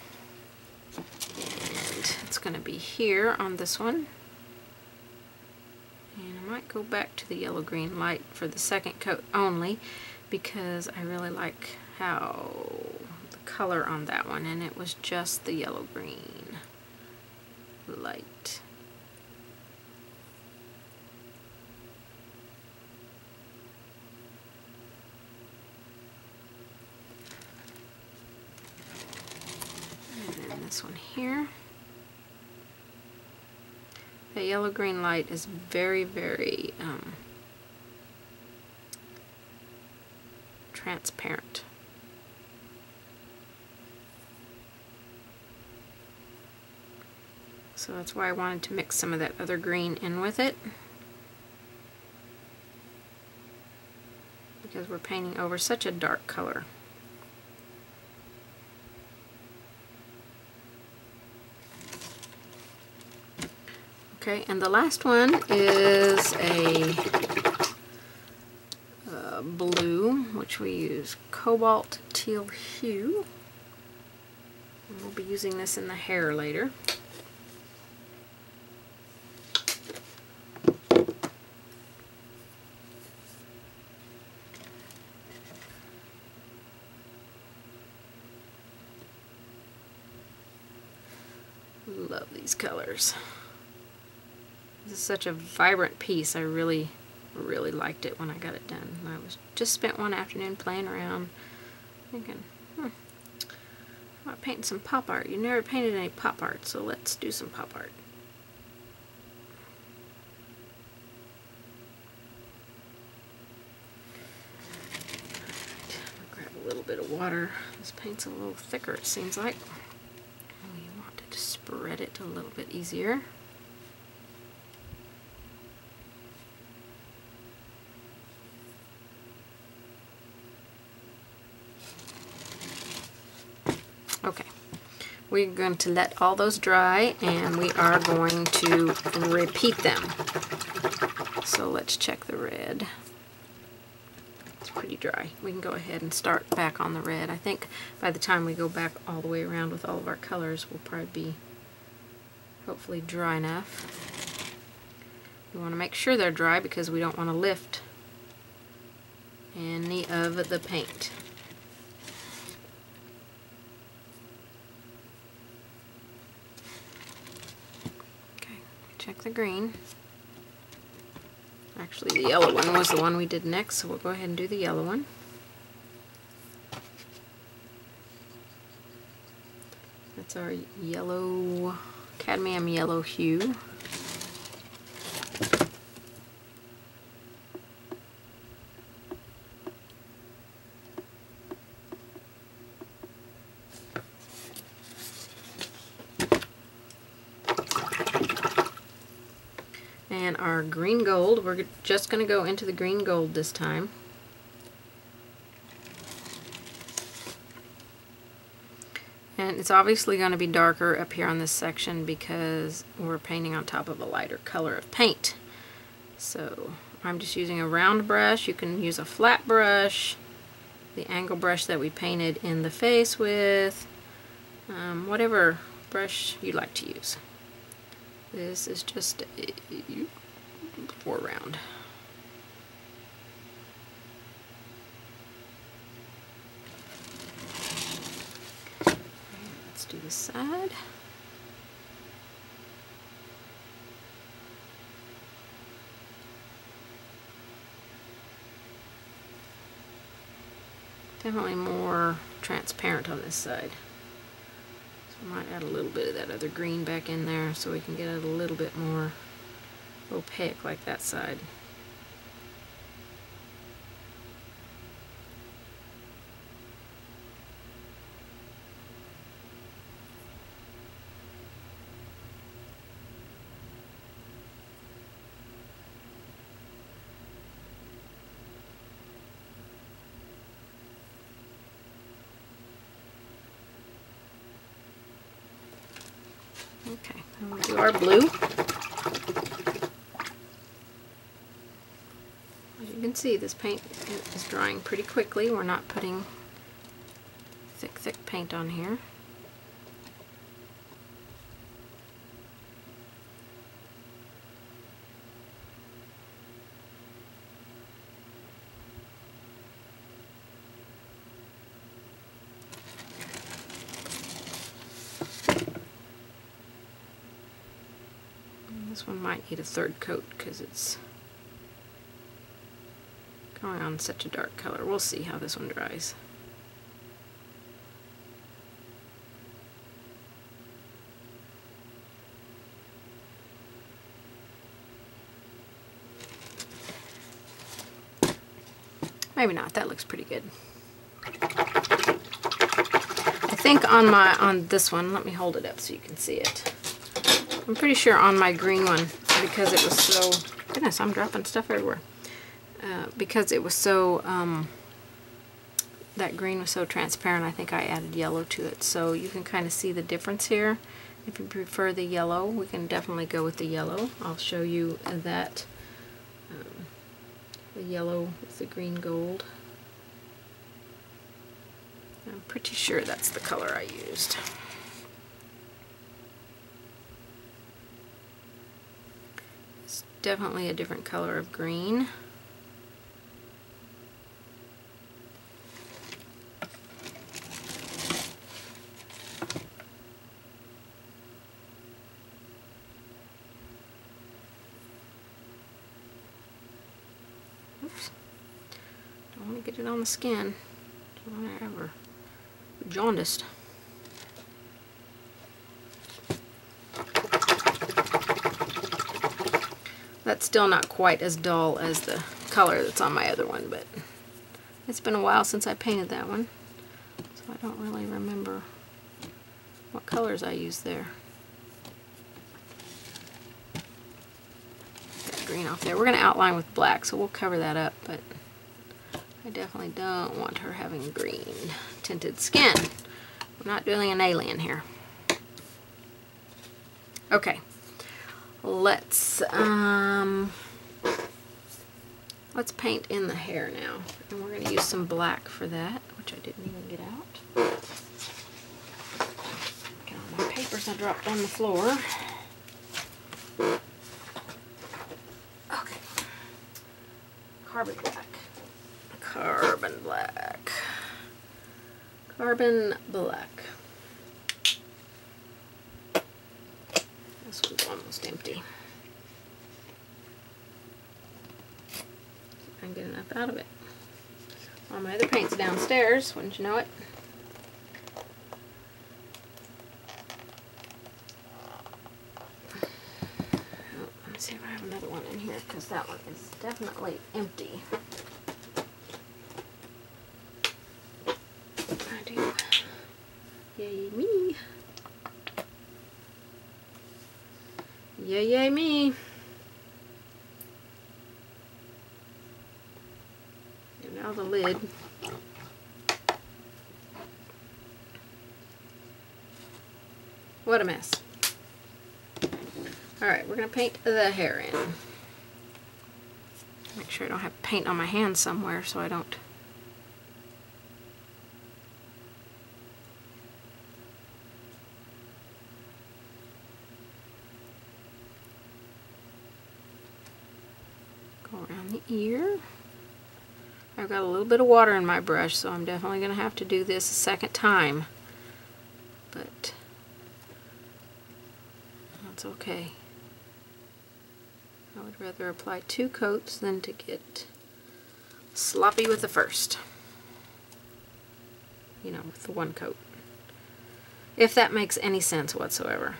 and it's going to be here on this one. And I might go back to the yellow green light for the second coat only, because I really like how the color on that one, and it was just the yellow green. light. And then this one here. The yellow-green light is very, very transparent. So that's why I wanted to mix some of that other green in with it, because we're painting over such a dark color. Okay, and the last one is a blue, which we use Cobalt Teal Hue. And we'll be using this in the hair later. Love these colors. This is such a vibrant piece. I really liked it when I got it done. I was just spent one afternoon playing around thinking, I want to paint some pop art. You never painted any pop art, so let's do some pop art. I'll grab a little bit of water. This paint's a little thicker, it seems like. We want to spread it a little bit easier. Okay, we're going to let all those dry, and we are going to repeat them. So let's check the red. It's pretty dry. We can go ahead and start back on the red. I think by the time we go back all the way around with all of our colors, we'll probably be hopefully dry enough. We want to make sure they're dry because we don't want to lift any of the paint. Check the green. Actually, the yellow one was the one we did next, so we'll go ahead and do the yellow one. That's our yellow, Cadmium Yellow Hue. And our green gold, we're just going to go into the green gold this time. And it's obviously going to be darker up here on this section because we're painting on top of a lighter color of paint. So I'm just using a round brush. You can use a flat brush, the angle brush that we painted in the face with, whatever brush you like to use. This is just for round. Let's do this side. Definitely more transparent on this side. I might add a little bit of that other green back in there so we can get it a little bit more opaque like that side. Okay, and we'll do our blue. As you can see, this paint is drying pretty quickly. We're not putting thick paint on here. This one might need a third coat because it's going on such a dark color. We'll see how this one dries. Maybe not. That looks pretty good. I think on this one, let me hold it up so you can see it. I'm pretty sure on my green one, because it was so, goodness, I'm dropping stuff everywhere. Because it was so, that green was so transparent, I think I added yellow to it. So you can kind of see the difference here. If you prefer the yellow, we can definitely go with the yellow. I'll show you that. The yellow with the green gold. I'm pretty sure that's the color I used. It's definitely a different color of green. Oops. Don't want to get it on the skin. Don't want to ever be jaundiced. That's still not quite as dull as the color that's on my other one, but it's been a while since I painted that one, so I don't really remember what colors I used there. That green off there. We're going to outline with black, so we'll cover that up, but I definitely don't want her having green tinted skin. We're not doing an alien here. Okay. Let's paint in the hair now, and we're going to use some black for that, which I didn't even get out. Get all my papers I dropped on the floor. Okay, carbon black, carbon black, carbon black. This one's almost empty. I can get enough out of it. All my other paint's downstairs, wouldn't you know it? Oh, let me see if I have another one in here, because that one is definitely empty. I do. Yay me. Yay, yay me. And now the lid. What a mess. Alright, we're going to paint the hair in. Make sure I don't have paint on my hand somewhere so I don't around the ear. I've got a little bit of water in my brush, so I'm definitely going to have to do this a second time, but that's okay. I would rather apply 2 coats than to get sloppy with the first, you know, with the 1 coat, if that makes any sense whatsoever.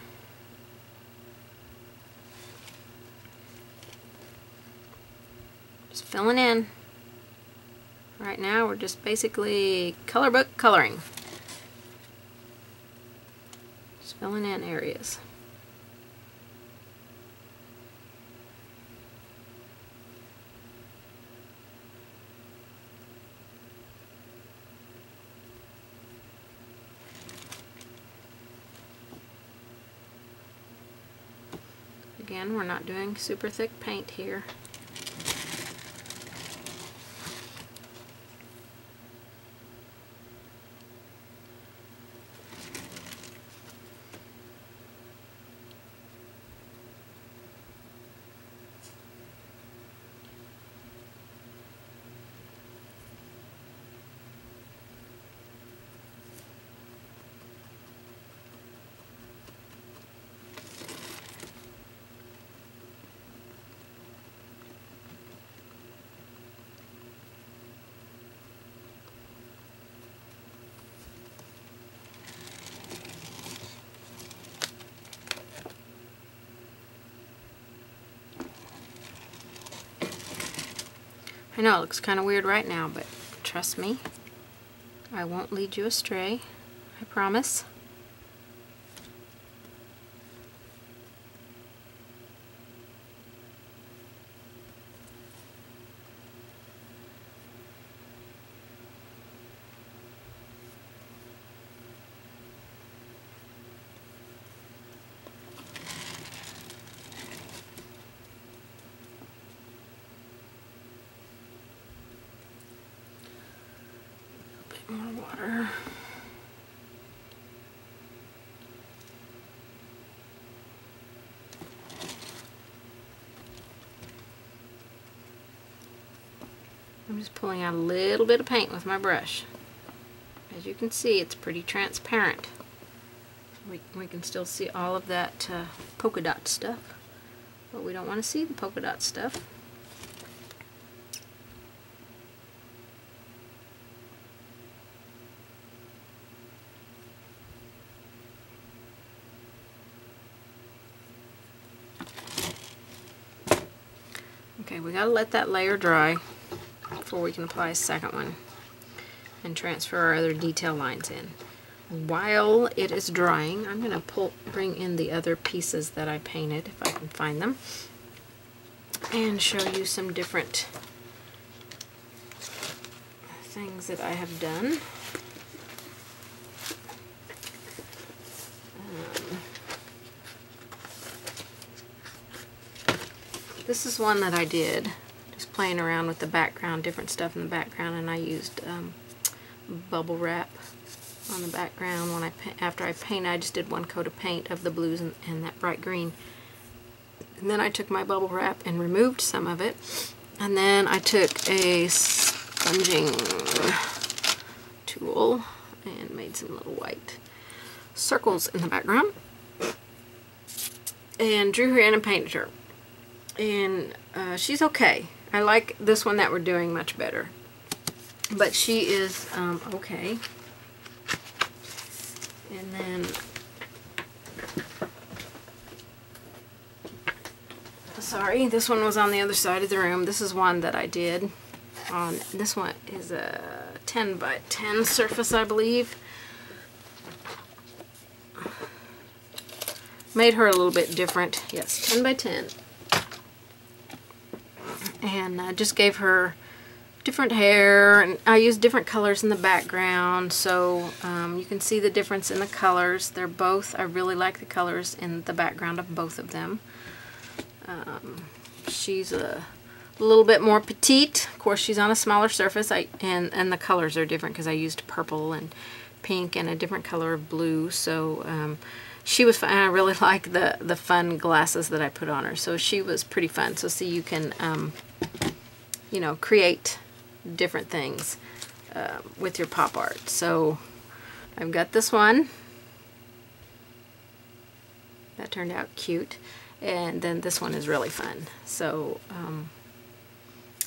Just filling in. Right now we're just basically color book coloring. Just filling in areas. Again, we're not doing super thick paint here. I know it looks kind of weird right now, but trust me, I won't lead you astray. I promise. More water. I'm just pulling out a little bit of paint with my brush. As you can see, it's pretty transparent. We can still see all of that polka dot stuff, but we don't want to see the polka dot stuff. Okay, we gotta let that layer dry before we can apply a second one and transfer our other detail lines in. While it is drying, I'm gonna bring in the other pieces that I painted, if I can find them, and show you some different things that I have done. This is one that I did, just playing around with the background, different stuff in the background, and I used bubble wrap on the background. After I painted, I just did one coat of paint of the blues and that bright green. And then I took my bubble wrap and removed some of it, and then I took a sponging tool and made some little white circles in the background, and drew her in and painted her. And she's okay. I like this one that we're doing much better, but she is okay. And then, sorry, this one was on the other side of the room. This is one that I did on, this one is a 10 by 10 surface, I believe. Made her a little bit different. Yes, 10 by 10. And just gave her different hair, and I used different colors in the background, so you can see the difference in the colors. They're both, I really like the colors in the background of both of them. She's a little bit more petite. Of course, she's on a smaller surface, and the colors are different because I used purple and pink and a different color of blue, so she was fun. I really like the fun glasses that I put on her, so she was pretty fun. So see, you can you know, create different things with your pop art. So I've got this one that turned out cute, and then this one is really fun. So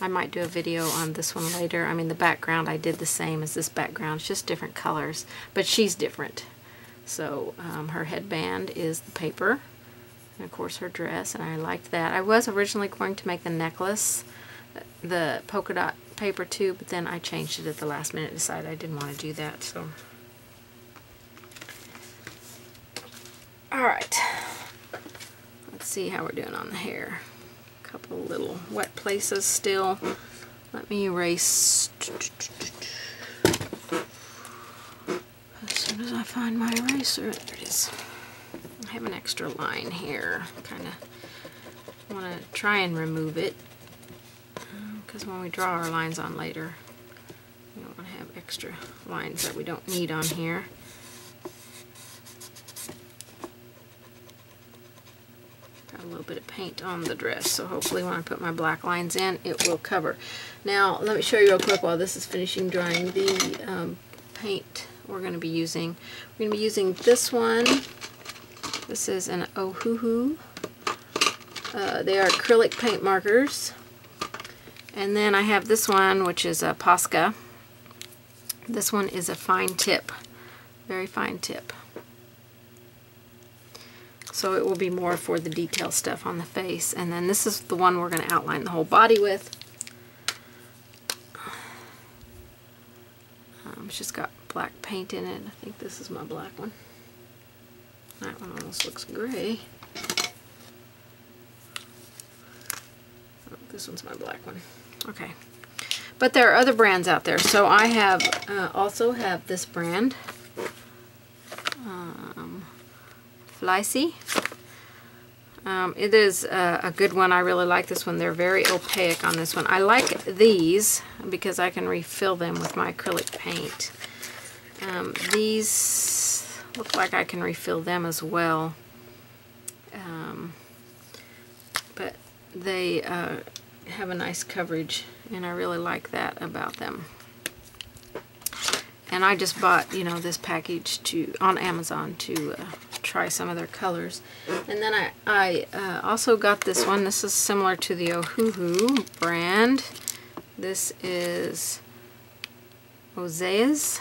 I might do a video on this one later. I mean, the background I did the same as this background, it's just different colors, but she's different. So her headband is the paper, and of course her dress, and I liked that. I was originally going to make the necklace the polka dot paper too, but then I changed it at the last minute, decided I didn't want to do that. So alright, let's see how we're doing on the hair. A couple little wet places still. Let me erase as soon as I find my eraser. There it is. I have an extra line here. Kind of want to try and remove it, because when we draw our lines on later, we don't want to have extra lines that we don't need on here. Got a little bit of paint on the dress, so hopefully when I put my black lines in, it will cover. Now, let me show you real quick while this is finishing drying the paint we're going to be using. We're going to be using this one. This is an Ohuhu. They are acrylic paint markers. And then I have this one, which is a Posca. This one is a fine tip, very fine tip. So it will be more for the detail stuff on the face. And then this is the one we're going to outline the whole body with. It's just got black paint in it. I think this is my black one. That one almost looks gray. Oh, this one's my black one. Okay. But there are other brands out there. So I have also have this brand, Fleicy. It is a good one. I really like this one. They're very opaque on this one. I like these because I can refill them with my acrylic paint. These look like I can refill them as well. But they have a nice coverage, and I really like that about them. And I just bought, you know, this package on Amazon to try some of their colors. And then I also got this one. This is similar to the Ohuhu brand. This is Osea's.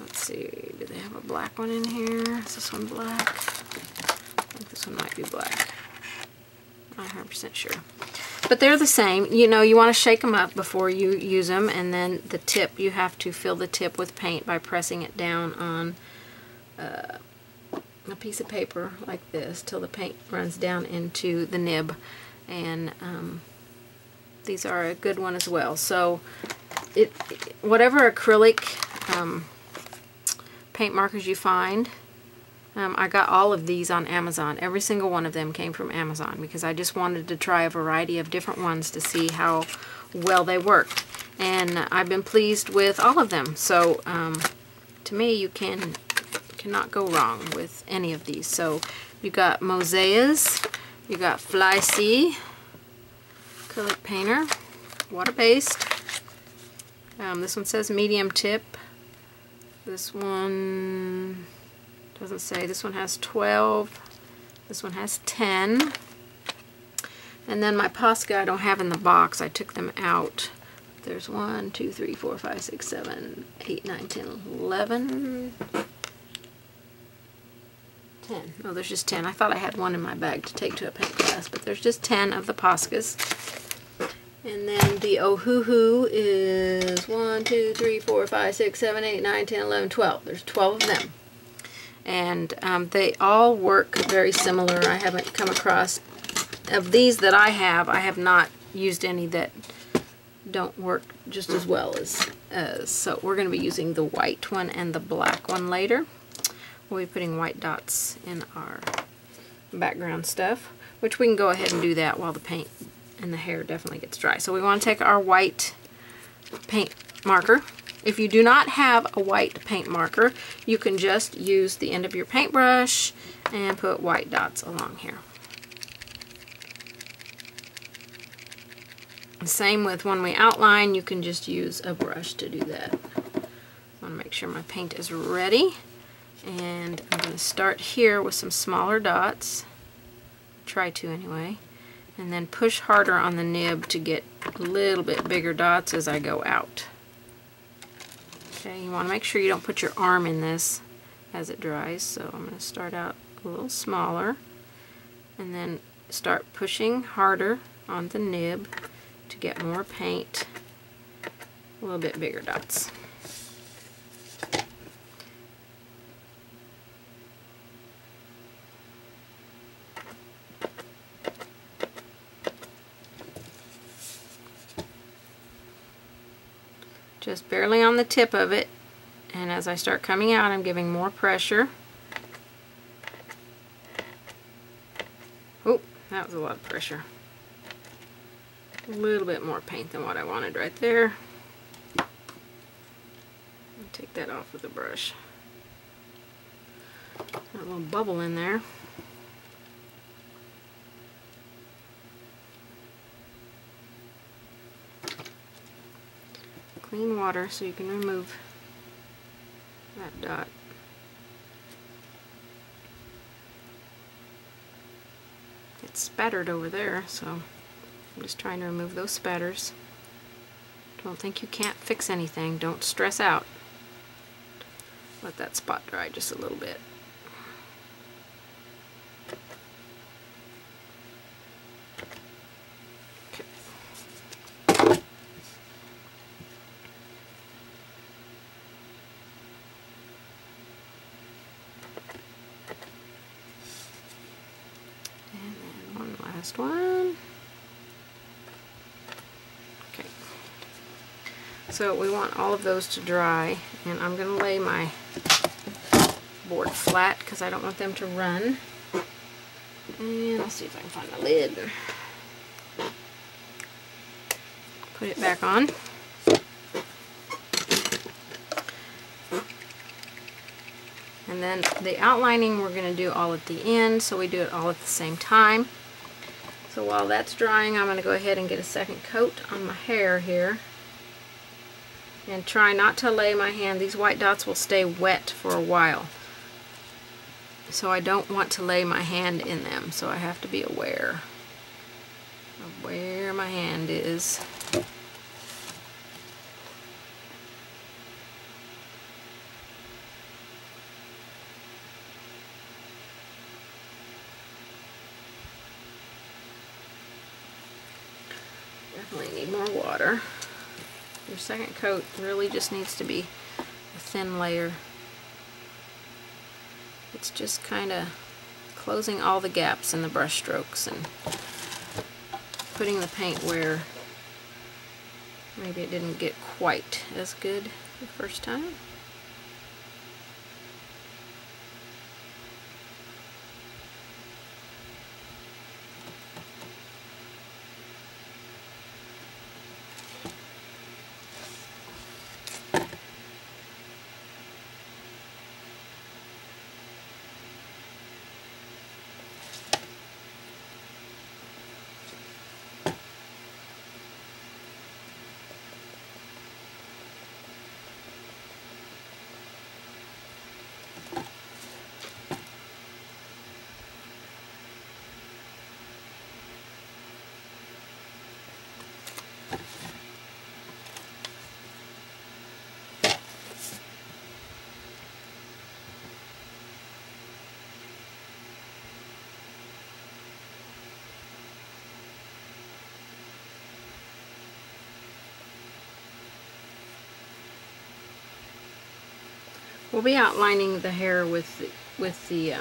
Let's see, do they have a black one in here? Is this one black? I think this one might be black. Not 100% sure. But they're the same. You know, you want to shake them up before you use them, and then the tip, you have to fill the tip with paint by pressing it down on a piece of paper like this till the paint runs down into the nib. And these are a good one as well. So whatever acrylic paint markers you find, I got all of these on Amazon. Every single one of them came from Amazon because I just wanted to try a variety of different ones to see how well they work. And I've been pleased with all of them. So to me, you cannot go wrong with any of these. So you got Mosea's, you got Fleicy, acrylic painter, water-based. This one says medium tip. This one doesn't say. This one has 12. This one has 10. And then my Posca I don't have in the box. I took them out. There's 1, 2, 3, 4, 5, 6, 7, 8, 9, 10, 11, 10. Oh, there's just 10. I thought I had one in my bag to take to a paint class, but there's just 10 of the Poscas. And then the Ohuhu is 1, 2, 3, 4, 5, 6, 7, 8, 9, 10, 11, 12. There's 12 of them. And they all work very similar. I haven't come across, of these that I have not used any that don't work just as well as so we're going to be using the white one and the black one later. We'll be putting white dots in our background stuff, which we can go ahead and do that while the paint and the hair definitely gets dry. So we want to take our white paint marker. If you do not have a white paint marker, you can just use the end of your paintbrush and put white dots along here. Same with when we outline, you can just use a brush to do that. I want to make sure my paint is ready. And I'm going to start here with some smaller dots. Try to anyway. And then push harder on the nib to get a little bit bigger dots as I go out. Okay, you want to make sure you don't put your arm in this as it dries. So I'm going to start out a little smaller and then start pushing harder on the nib to get more paint, a little bit bigger dots. Just barely on the tip of it, and as I start coming out, I'm giving more pressure. Oh, that was a lot of pressure. A little bit more paint than what I wanted right there. Take that off with a brush. Got a little bubble in there. Clean water so you can remove that dot. It's spattered over there, so I'm just trying to remove those spatters. Don't think you can't fix anything. Don't stress out. Let that spot dry just a little bit. last one. Okay. So we want all of those to dry, and I'm going to lay my board flat because I don't want them to run. And let's see if I can find the lid. Put it back on. And then the outlining we're going to do all at the end, so we do it all at the same time. So while that's drying, I'm going to go ahead and get a second coat on my hair here. And try not to lay my hand. These white dots will stay wet for a while. So I don't want to lay my hand in them. So I have to be aware of where my hand is. Definitely need more water. Your second coat really just needs to be a thin layer. It's just kind of closing all the gaps in the brush strokes and putting the paint where maybe it didn't get quite as good the first time. We'll be outlining the hair with the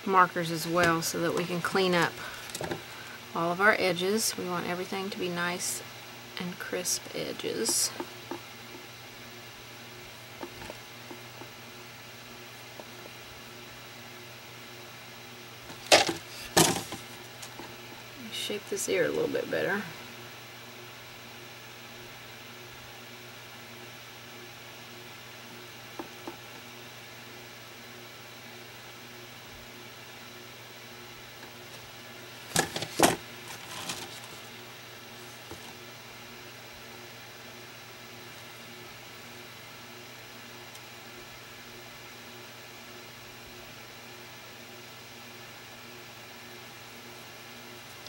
markers as well, so that we can clean up all of our edges. We want everything to be nice and crisp edges. Shape this ear a little bit better.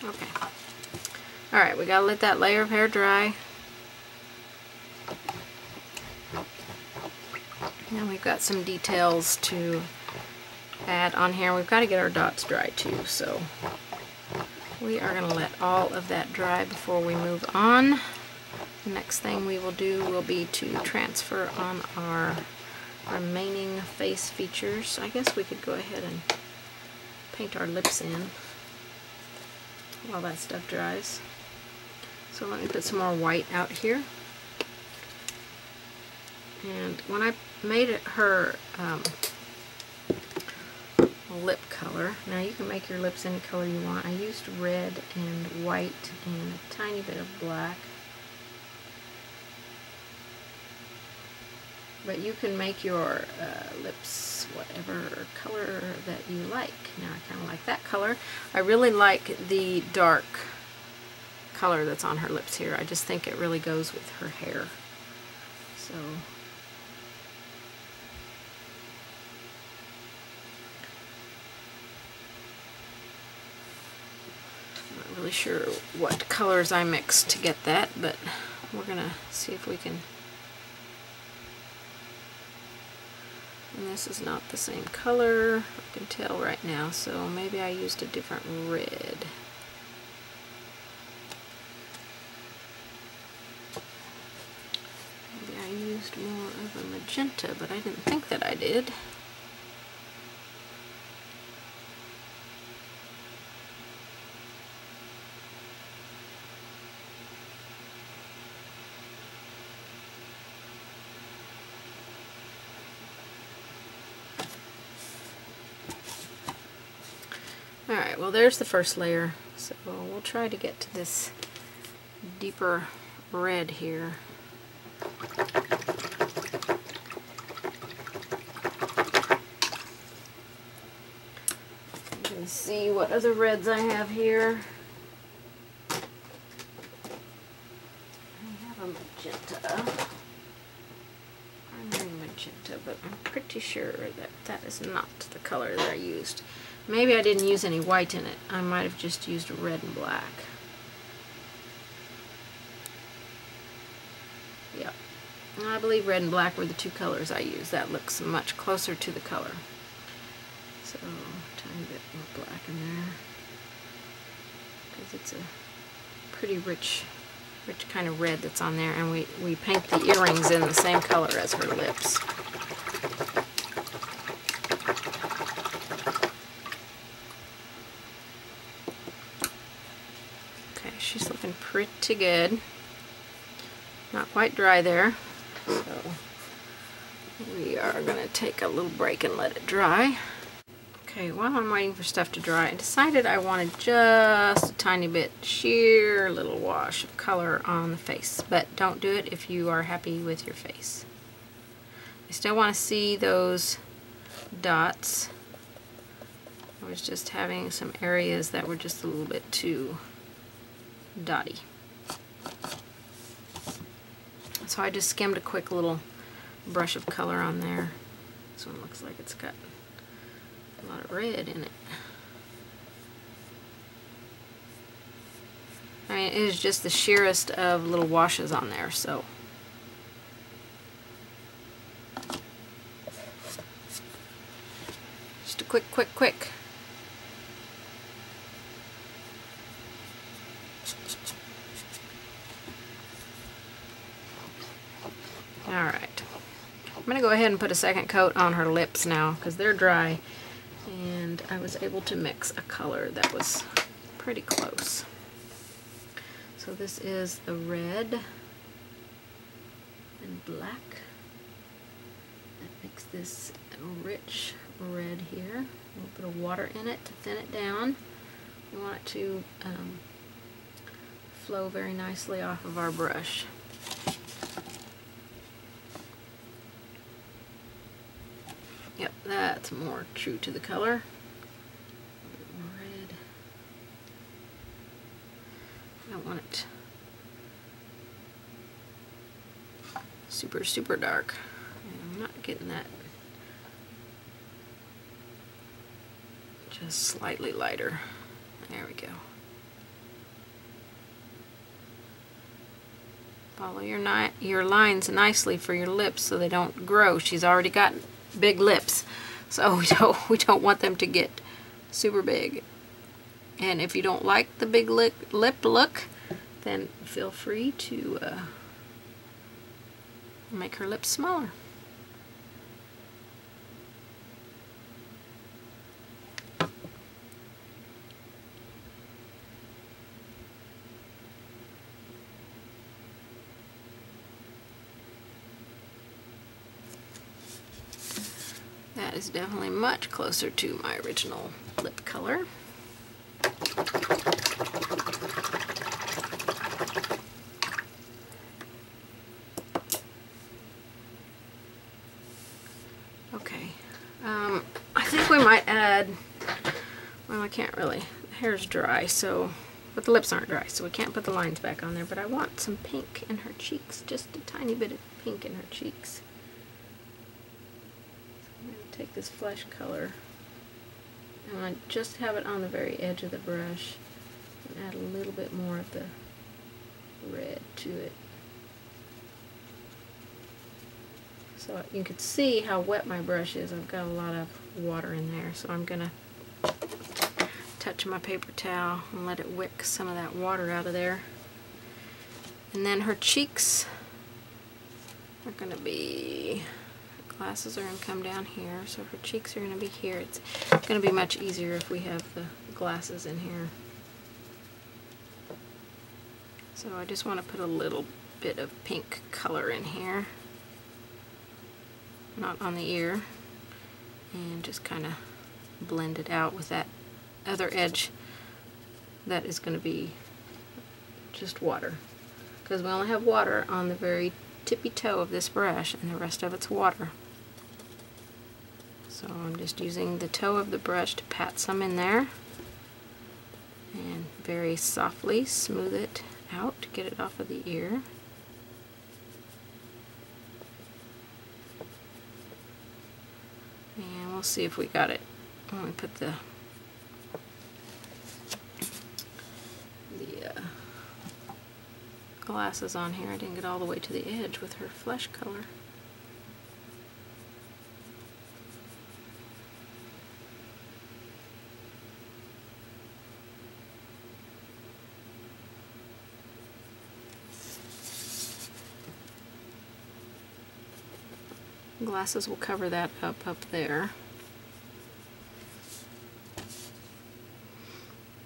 Okay. Alright, we gotta let that layer of hair dry. Now we've got some details to add on here. We've got to get our dots dry too, so we are going to let all of that dry before we move on. The next thing we will do will be to transfer on our remaining face features. I guess we could go ahead and paint our lips in while that stuff dries. So let me put some more white out here. And when I made it her lip color, now you can make your lips any color you want. I used red and white and a tiny bit of black. But you can make your lips whatever color that you like. Now I kind of like that color. I really like the dark color that's on her lips here. I just think it really goes with her hair. So I'm not really sure what colors I mixed to get that, but we're gonna see if we can. And this is not the same color, I can tell right now, so maybe I used a different red. Maybe I used more of a magenta, but I didn't think that I did. well, there's the first layer. So we'll try to get to this deeper red here. You can see what other reds I have here. I have a magenta. Primary magenta, but I'm pretty sure that that is not the color that I used. Maybe I didn't use any white in it. I might have just used red and black. Yep. I believe red and black were the two colors I used. That looks much closer to the color. So, tiny bit more black in there. Because it's a pretty rich kind of red that's on there. And we paint the earrings in the same color as her lips. Okay, she's looking pretty good. Not quite dry there, so we are going to take a little break and let it dry. Okay, while I'm waiting for stuff to dry, I decided I wanted just a tiny bit, sheer little wash of color on the face, but don't do it if you are happy with your face. I still want to see those dots. I was just having some areas that were just a little bit too dotty. So I just skimmed a quick little brush of color on there. This one looks like it's got a lot of red in it. I mean, it is just the sheerest of little washes on there, so. Just a quick. Alright, I'm going to go ahead and put a second coat on her lips now because they're dry, and I was able to mix a color that was pretty close. So this is the red and black that makes this rich red here. A little bit of water in it to thin it down. We want it to flow very nicely off of our brush. Yep, that's more true to the color. A bit more red. I don't want it super dark. I'm not getting that. Just slightly lighter. There we go. Follow your lines nicely for your lips so they don't grow. She's already got big lips, so we don't want them to get super big. And if you don't like the big lip look, then feel free to make her lips smaller. That is definitely much closer to my original lip color. Okay, I think we might add, well, I can't really, the hair's dry, so, but the lips aren't dry, so we can't put the lines back on there, but I want some pink in her cheeks, just a tiny bit of pink in her cheeks. Take this flesh color and I just have it on the very edge of the brush and add a little bit more of the red to it. So you can see how wet my brush is. I've got a lot of water in there, so I'm gonna touch my paper towel and let it wick some of that water out of there. And then her cheeks are gonna be, glasses are going to come down here, so her cheeks are going to be here. It's going to be much easier if we have the glasses in here. So I just want to put a little bit of pink color in here, not on the ear, and just kind of blend it out with that other edge that is going to be just water, because we only have water on the very tippy toe of this brush and the rest of it's water. So I'm just using the toe of the brush to pat some in there and very softly smooth it out to get it off of the ear. And we'll see if we got it when we put the glasses on here. I didn't get all the way to the edge with her flesh color. Glasses will cover that up there.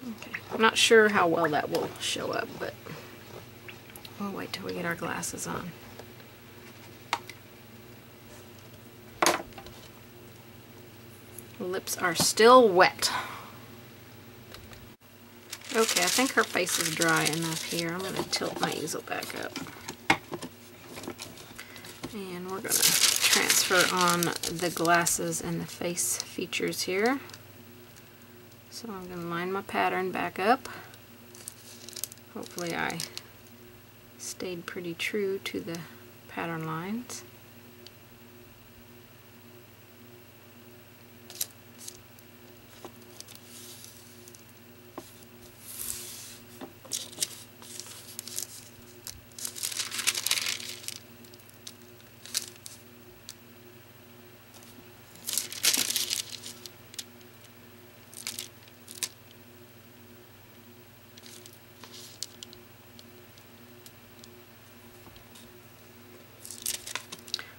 Okay. I'm not sure how well that will show up, but we'll wait till we get our glasses on. The lips are still wet. Okay, I think her face is dry enough here. I'm going to tilt my easel back up. And we're going to transfer on the glasses and the face features here. So I'm going to line my pattern back up. Hopefully I stayed pretty true to the pattern lines.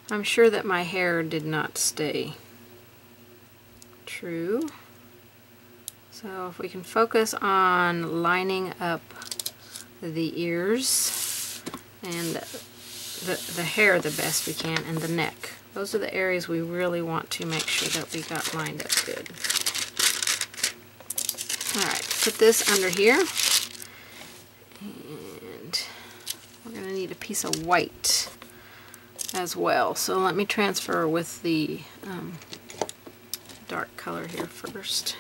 I'm sure that my hair did not stay true. So if we can focus on lining up the ears and the hair the best we can, and the neck. Those are the areas we really want to make sure that we got lined up good. Alright, put this under here. And we're going to need a piece of white as well. So let me transfer with the dark color here first.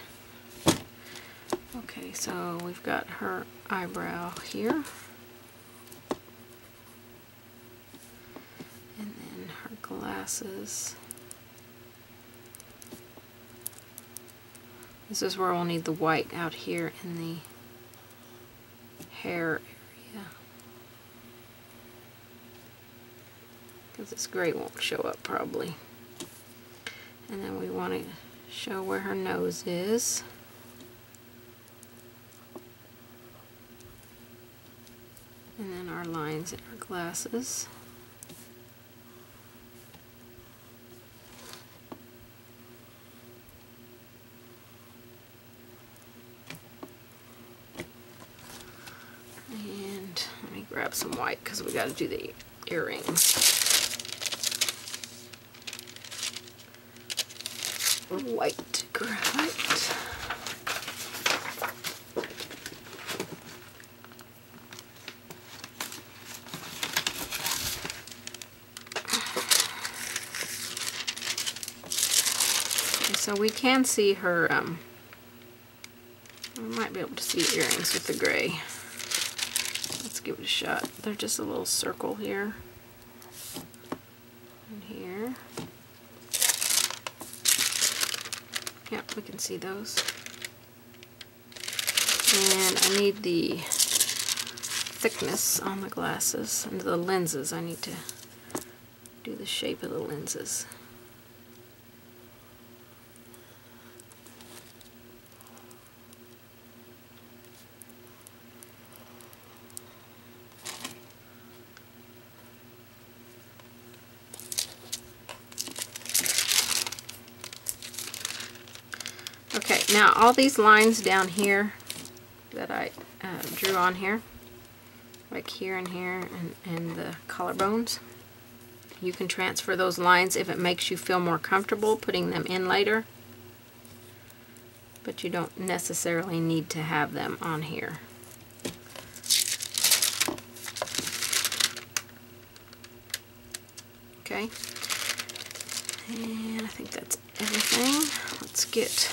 Okay, so we've got her eyebrow here. And then her glasses. This is where we'll need the white out here in the hair area, because this gray won't show up probably. And then we want to show where her nose is. And then our lines in our glasses. And let me grab some white because we got to do the earrings. White graphite. So we can see her, we might be able to see the earrings with the gray. Let's give it a shot. They're just a little circle here and here. Yep, we can see those. And I need the thickness on the glasses and the lenses. I need to do the shape of the lenses. Okay, now all these lines down here that I drew on here, like here and here, and the collarbones, you can transfer those lines if it makes you feel more comfortable putting them in later. but you don't necessarily need to have them on here. Okay, and I think that's everything. Let's get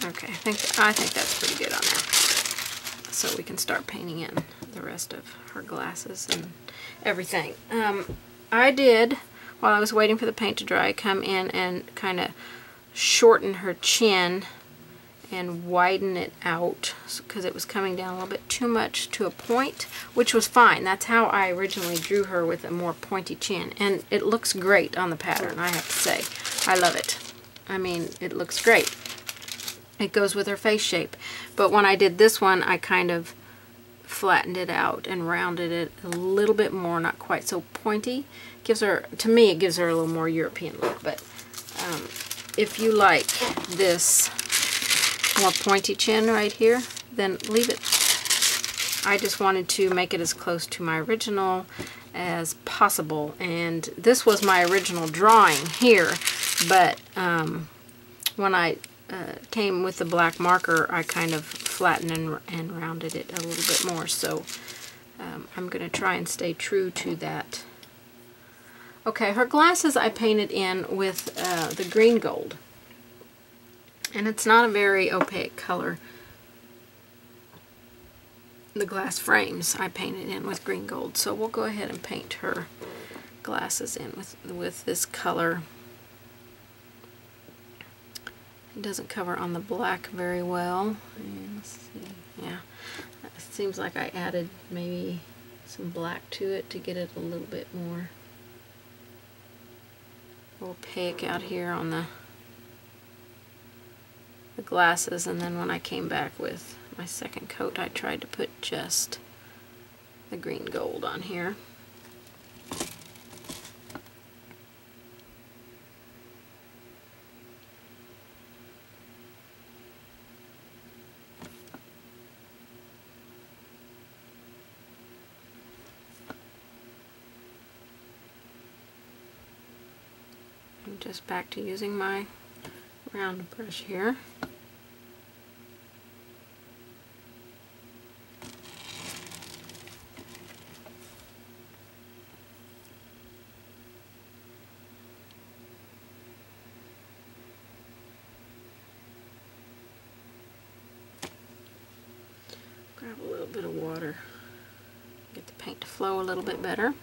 okay, I think that's pretty good on there. So we can start painting in the rest of her glasses and everything. I did, while I was waiting for the paint to dry, come in and kind of shorten her chin and widen it out because it was coming down a little bit too much to a point, which was fine. That's how I originally drew her, with a more pointy chin, and it looks great on the pattern, I have to say. I love it. I mean, it looks great. It goes with her face shape. But when I did this one, I kind of flattened it out and rounded it a little bit more, not quite so pointy. Gives her, to me, it gives her a little more European look. But if you like this more pointy chin right here, then leave it. I just wanted to make it as close to my original as possible, and this was my original drawing here, but when I came with the black marker, I kind of flattened and rounded it a little bit more, so I'm going to try and stay true to that. Okay, her glasses I painted in with the green gold. And it's not a very opaque color. The glass frames I painted in with green gold. So we'll go ahead and paint her glasses in with this color. It doesn't cover on the black very well. And let's see. Yeah, it seems like I added maybe some black to it to get it a little bit more opaque out here on the glasses, and then when I came back with my second coat, I tried to put just the green gold on here. I'm just back to using my round brush here. Grab a little bit of water, get the paint to flow a little bit better.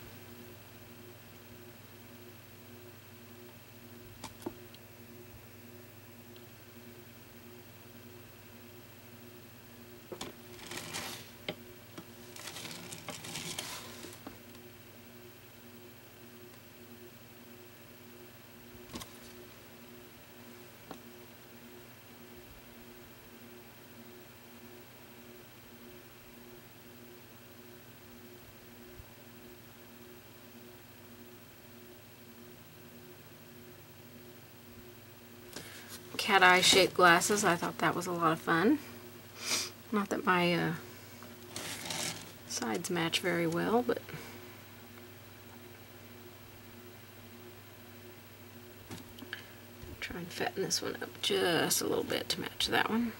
Cat eye shaped glasses. I thought that was a lot of fun. Not that my sides match very well, but try and fatten this one up just a little bit to match that one.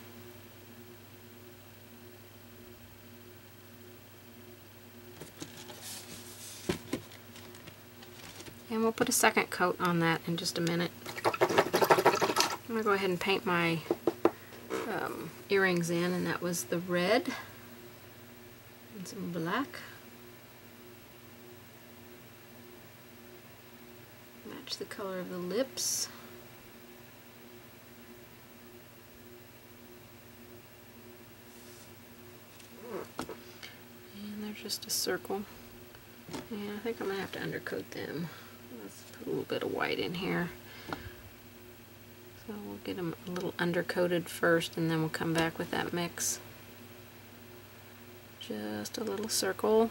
And we'll put a second coat on that in just a minute. I'm going to go ahead and paint my earrings in, and that was the red and some black. Match the color of the lips. And they're just a circle. And I think I'm going to have to undercoat them. Let's put a little bit of white in here. So we'll get them a little undercoated first, and then we'll come back with that mix. Just a little circle.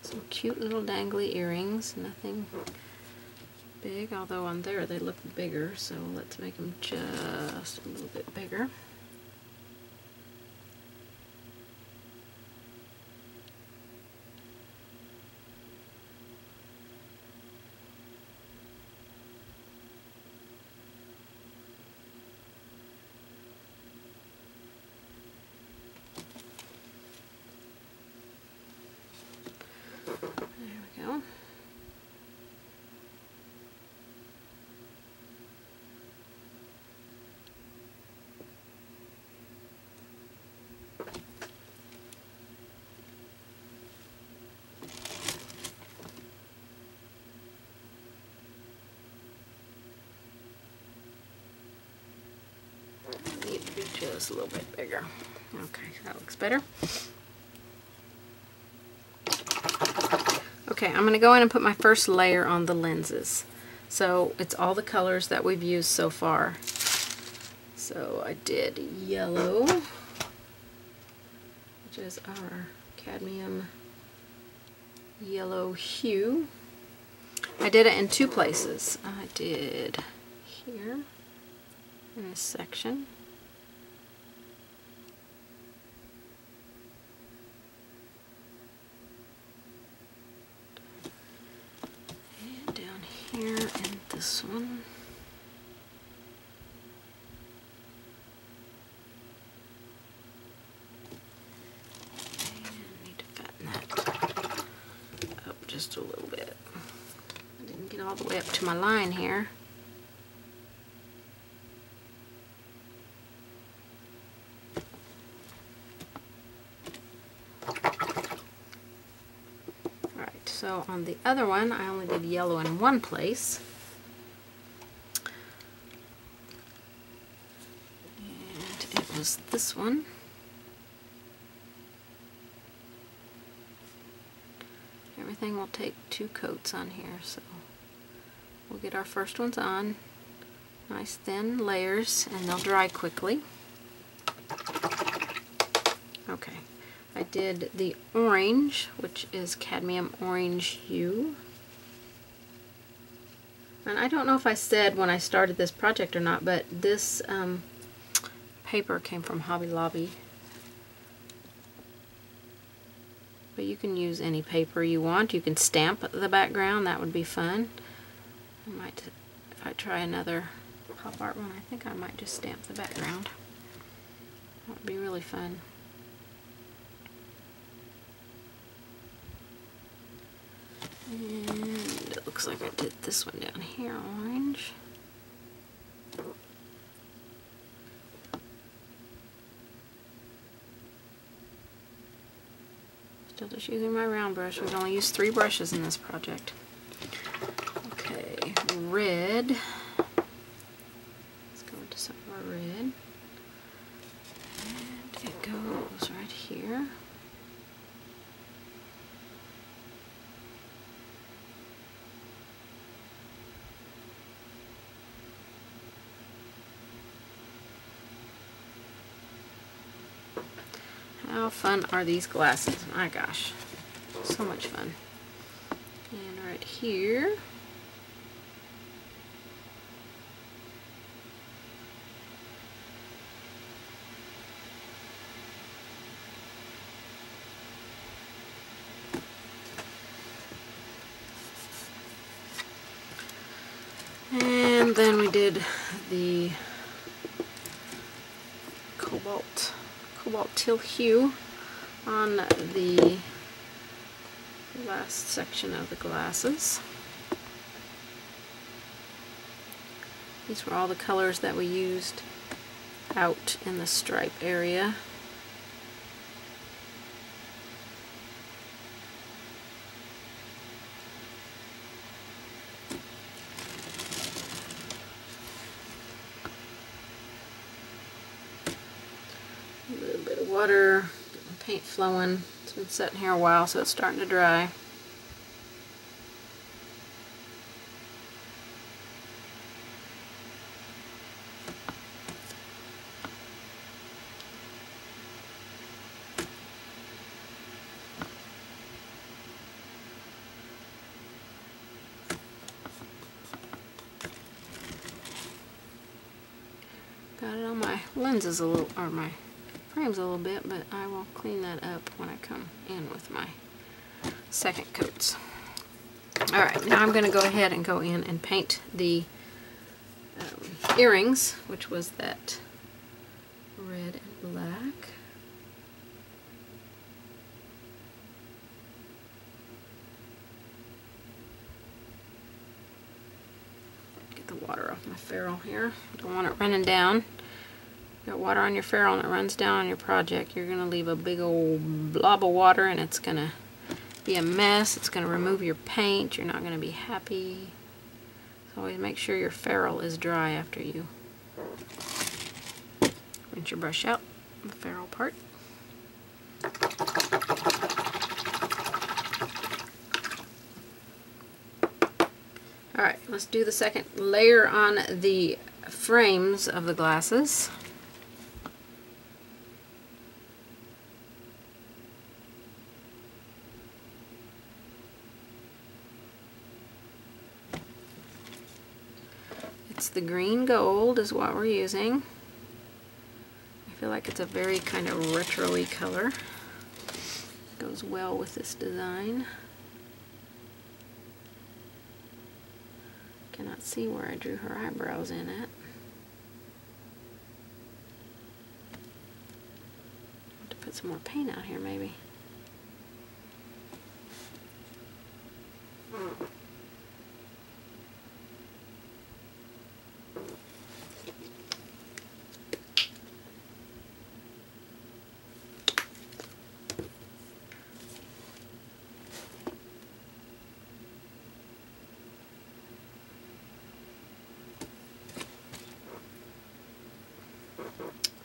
Some cute little dangly earrings, nothing big, although on there they look bigger, so let's make them just a little bit bigger. just a little bit bigger. Okay, that looks better. Okay, I'm going to go in and put my first layer on the lenses. So it's all the colors that we've used so far. So I did yellow, which is our Cadmium Yellow Hue. I did it in two places. I did here in this section. And down here in this one. Just a little bit. I didn't get all the way up to my line here. Alright, so on the other one, I only did yellow in one place. And it was this one. Everything will take 2 coats on here, so we'll get our first ones on. Nice thin layers, and they'll dry quickly. Okay, I did the orange, which is Cadmium Orange Hue. And I don't know if I said when I started this project or not, but this paper came from Hobby Lobby. But you can use any paper you want. You can stamp the background. That would be fun. I might, if I try another pop art one, I think I might just stamp the background. That would be really fun. And it looks like I did this one down here, orange. Still just using my round brush. We've only used 3 brushes in this project. Okay, red. Let's go into some of our red. And it goes right here. How fun are these glasses? My gosh, so much fun. And right here, and then we did the Cobalt Teal Hue on the last section of the glasses. These were all the colors that we used out in the stripe area. Water, get my paint flowing. It's been sitting here a while, so it's starting to dry. Got it on my lenses a little, or my frames a little bit, but I will clean that up when I come in with my second coats. Alright, now I'm going to go ahead and go in and paint the earrings, which was that red and black. Get the water off my ferrule here. Don't want it running down. Got water on your ferrule and it runs down on your project, you're going to leave a big old blob of water and it's going to be a mess. It's going to remove your paint. You're not going to be happy. So always make sure your ferrule is dry after you rinse your brush out, the ferrule part. Alright, let's do the second layer on the frames of the glasses. It's the green gold is what we're using. I feel like it's a very kind of retro-y color. Goes well with this design. Cannot see where I drew her eyebrows in at. Have to put some more paint out here maybe.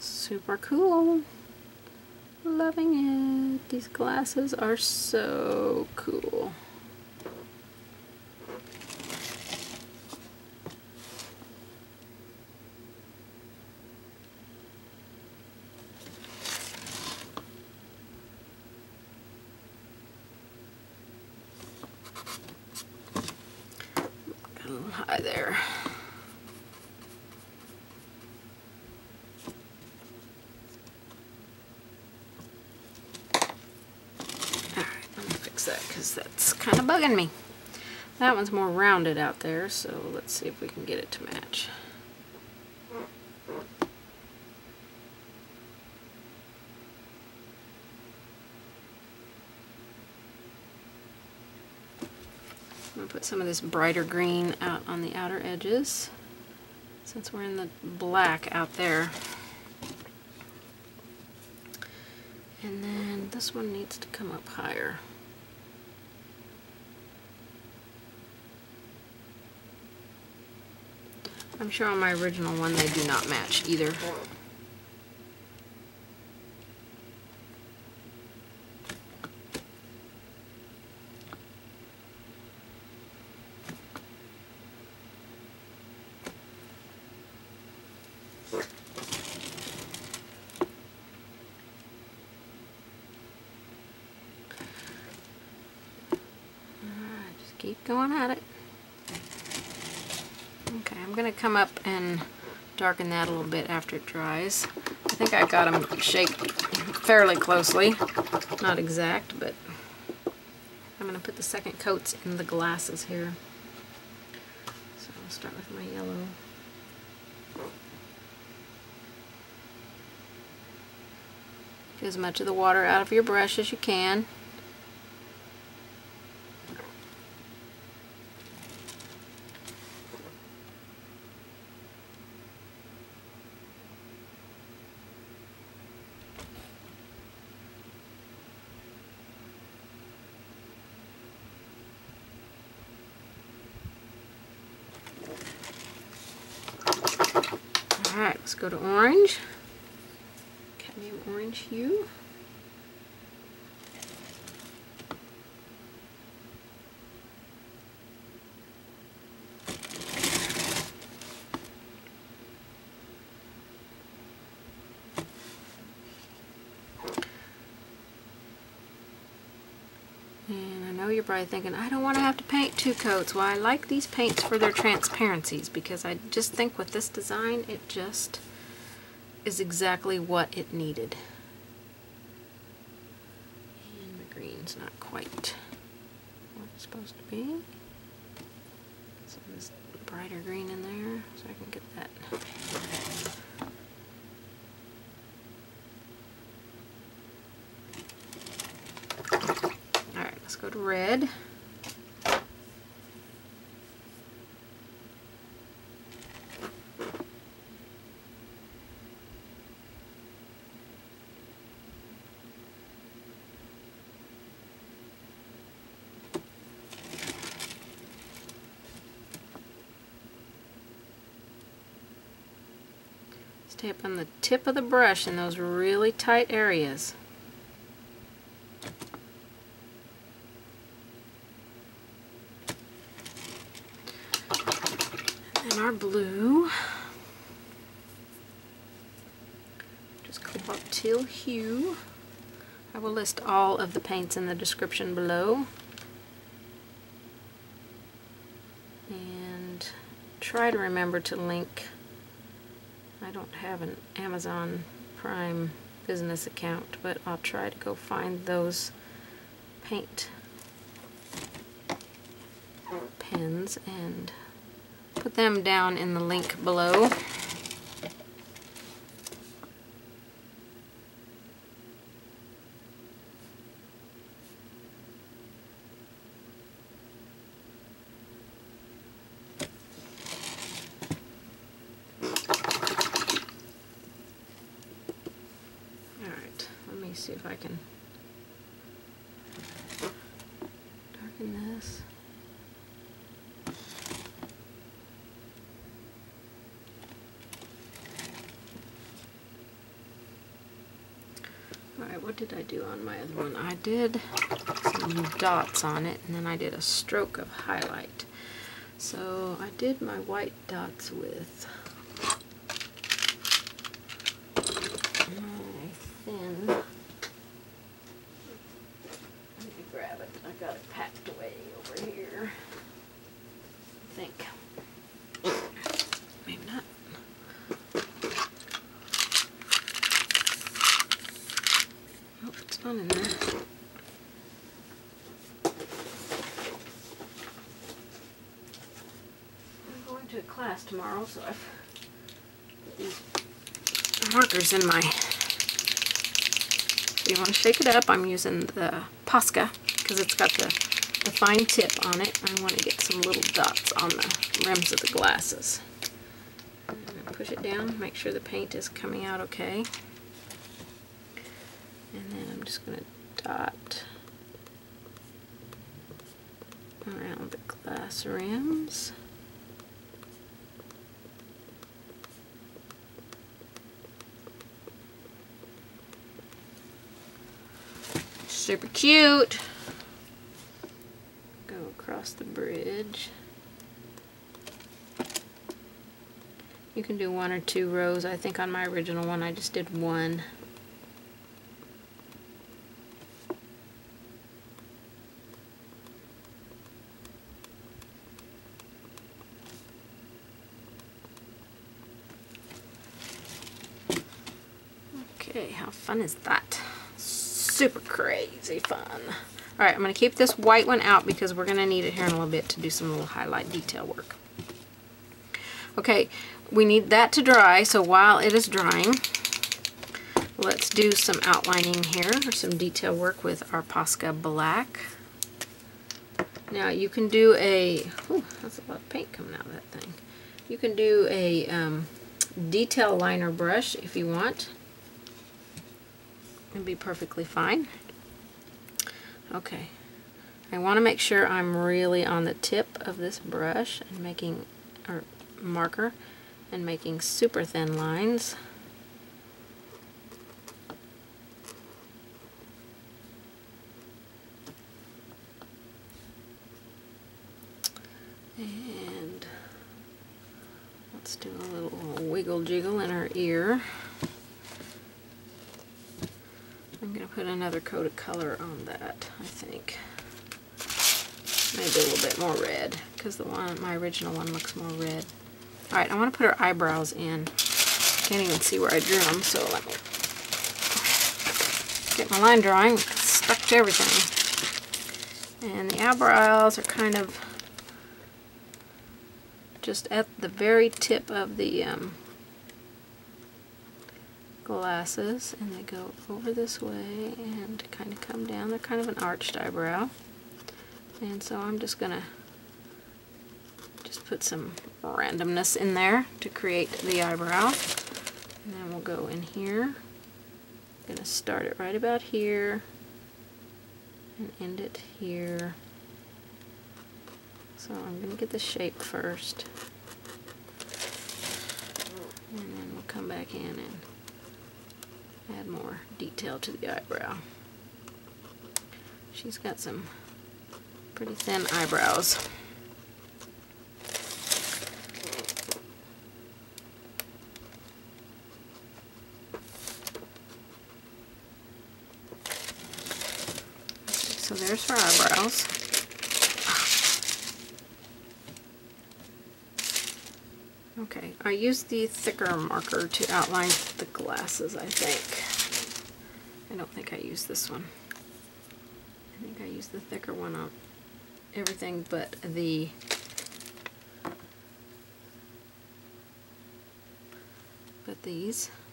Super cool. Loving it. These glasses are so cool. Got a little high there. That because that's kind of bugging me. That one's more rounded out there, so let's see if we can get it to match. I'm going to put some of this brighter green out on the outer edges since we're in the black out there. And then this one needs to come up higher. I'm sure on my original one they do not match either. Alright, just keep going at it. Okay, I'm going to come up and darken that a little bit after it dries. I think I got them shaped fairly closely. Not exact, but I'm going to put the second coats in the glasses here. So I'll start with my yellow. Get as much of the water out of your brush as you can. Alright, let's go to orange. Cadmium Orange Hue. And I know you're probably thinking, I don't want to have to paint two coats. Well, I like these paints for their transparencies because I just think with this design, it just is exactly what it needed. And the green's not quite what it's supposed to be. Some of this brighter green in there so I can get that. Alright, let's go to red. Stay up on the tip of the brush in those really tight areas. And then our blue, just Cobalt Teal Hue. I will list all of the paints in the description below. And try to remember to link. I don't have an Amazon Prime business account, but I'll try to go find those paint pens and put them down in the link below. See if I can darken this. Alright, what did I do on my other one? I did some dots on it, and then I did a stroke of highlight. So I did my white dots with my thin. Got it packed away over here. I think. Maybe not. Oh, it's not in there. I'm going to a class tomorrow, so I've put these markers in my. If you want to shake it up, I'm using the Posca, because it's got the fine tip on it. I want to get some little dots on the rims of the glasses. I'm going to push it down, make sure the paint is coming out okay. And then I'm just going to dot around the glass rims. Super cute. Go across the bridge. You can do 1 or 2 rows. I think on my original one I just did 1. Okay, how fun is that? Super crazy fun. Alright, I'm going to keep this white one out because we're going to need it here in a little bit to do some little highlight detail work. Okay, we need that to dry, so while it is drying, let's do some outlining here, or some detail work with our Posca Black. Now you can do a, ooh, that's a lot of paint coming out of that thing. You can do a detail liner brush if you want. It'd be perfectly fine. Okay, I want to make sure I'm really on the tip of this brush and making, or marker, and making super thin lines. And let's do a little wiggle jiggle in her ear. I'm going to put another coat of color on that, I think. Maybe a little bit more red, because the one, my original one looks more red. Alright, I want to put her eyebrows in. Can't even see where I drew them, so let me get my line drawing. It's stuck to everything. And the eyebrows are kind of just at the very tip of the glasses, and they go over this way and kind of come down. They're kind of an arched eyebrow, and so I'm just gonna just put some randomness in there to create the eyebrow, and then we'll go in here. I'm gonna start it right about here and end it here. So I'm gonna get the shape first. And then we'll come back in and add more detail to the eyebrow. She's got some pretty thin eyebrows. So there's her eyebrows. Okay, I used the thicker marker to outline the glasses, I think. I don't think I used this one. I think I used the thicker one on everything but these.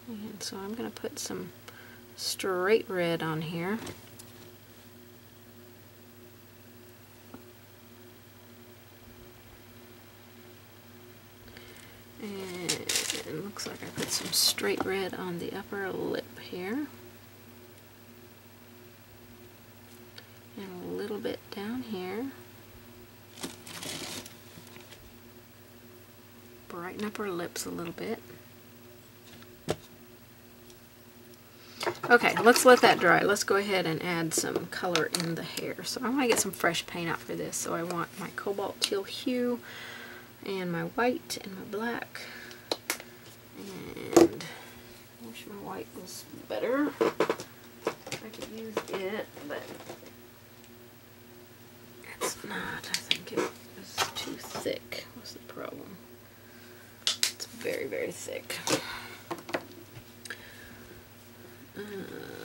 And so I'm going to put some straight red on here. And it looks like I put some straight red on the upper lip here. And a little bit down here. Brighten up her lips a little bit. Okay, let's let that dry. Let's go ahead and add some color in the hair. So I want to get some fresh paint out for this. So I want my Cobalt Teal Hue and my white and my black. And I wish my white was better. I could use it, but it's not. I think it was too thick. What's the problem? It's very, very thick.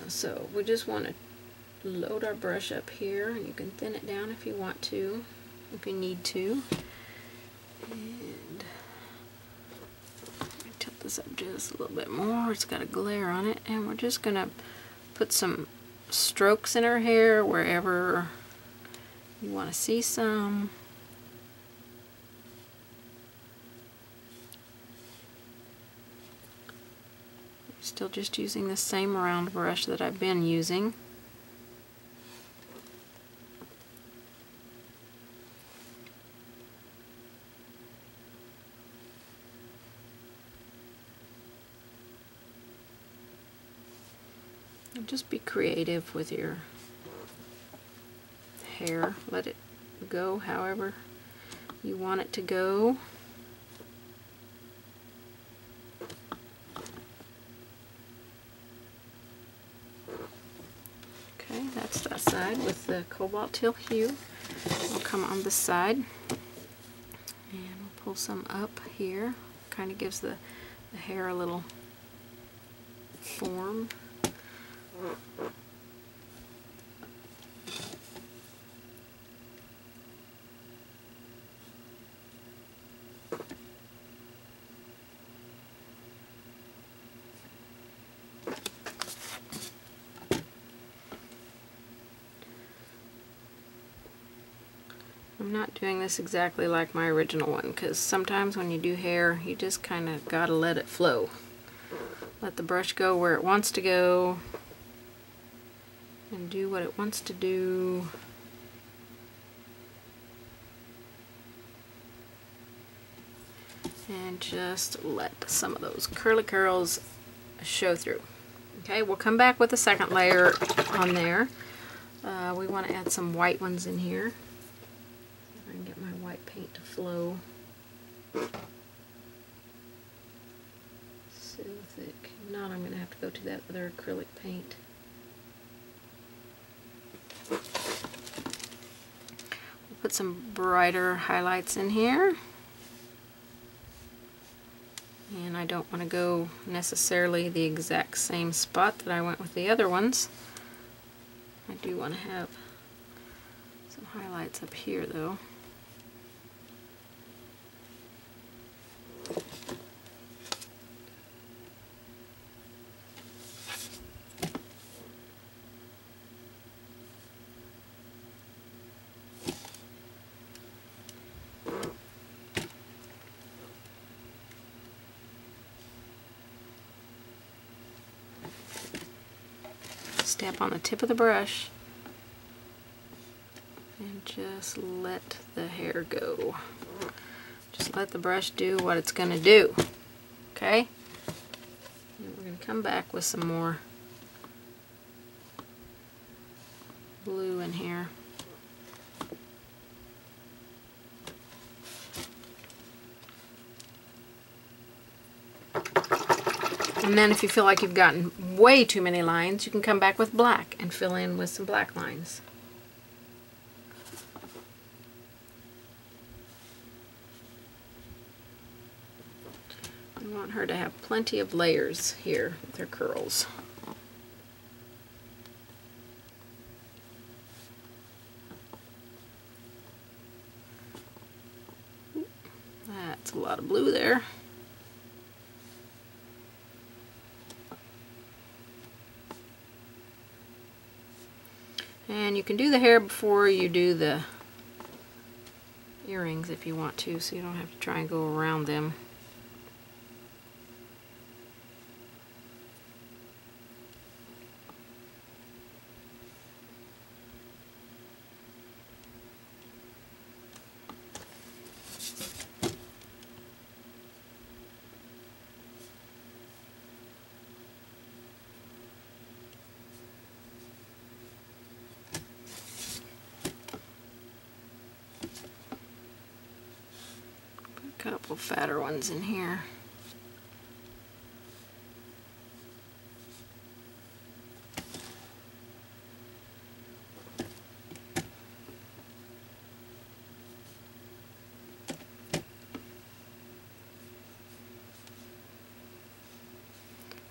So we just want to load our brush up here, and you can thin it down if you want to, if you need to. And let me tilt this up just a little bit more. It's got a glare on it, and we're just going to put some strokes in her hair wherever you want to see some. Still just using the same round brush that I've been using. And just be creative with your hair. Let it go however you want it to go. Okay, that's that side with the Cobalt Teal Hue. We'll come on this side and we'll pull some up here. Kind of gives the hair a little form. I'm not doing this exactly like my original one, because sometimes when you do hair, you just kind of gotta let it flow. Let the brush go where it wants to go and do what it wants to do. And just let some of those curly curls show through. Okay, we'll come back with a second layer on there. We want to add some white ones in here. I can get my white paint to flow. So thick. If not, I'm going to have to go to that other acrylic paint. We'll put some brighter highlights in here. And I don't want to go necessarily the exact same spot that I went with the other ones. I do want to have some highlights up here though. Step on the tip of the brush and just let the hair go. Just let the brush do what it's going to do. Okay? come back with some more blue in here. And then if you feel like you've gotten way too many lines, you can come back with black and fill in with some black lines. You want her to have plenty of layers here with her curls. That's a lot of blue there. And you can do the hair before you do the earrings if you want to, so you don't have to try and go around them. Couple fatter ones in here.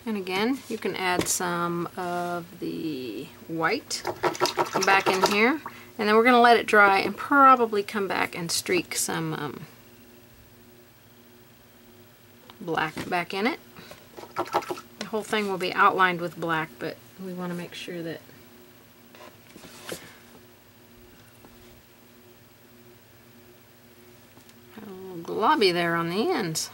And again, you can add some of the white back in here, and then we're going to let it dry and probably come back and streak some black back in it. The whole thing will be outlined with black, but we want to make sure that have a little globby there on the ends.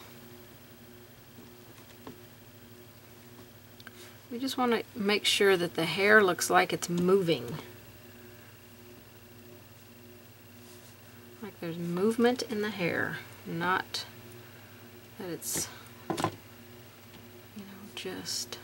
We just want to make sure that the hair looks like it's moving. Like there's movement in the hair, not that it's, you know, just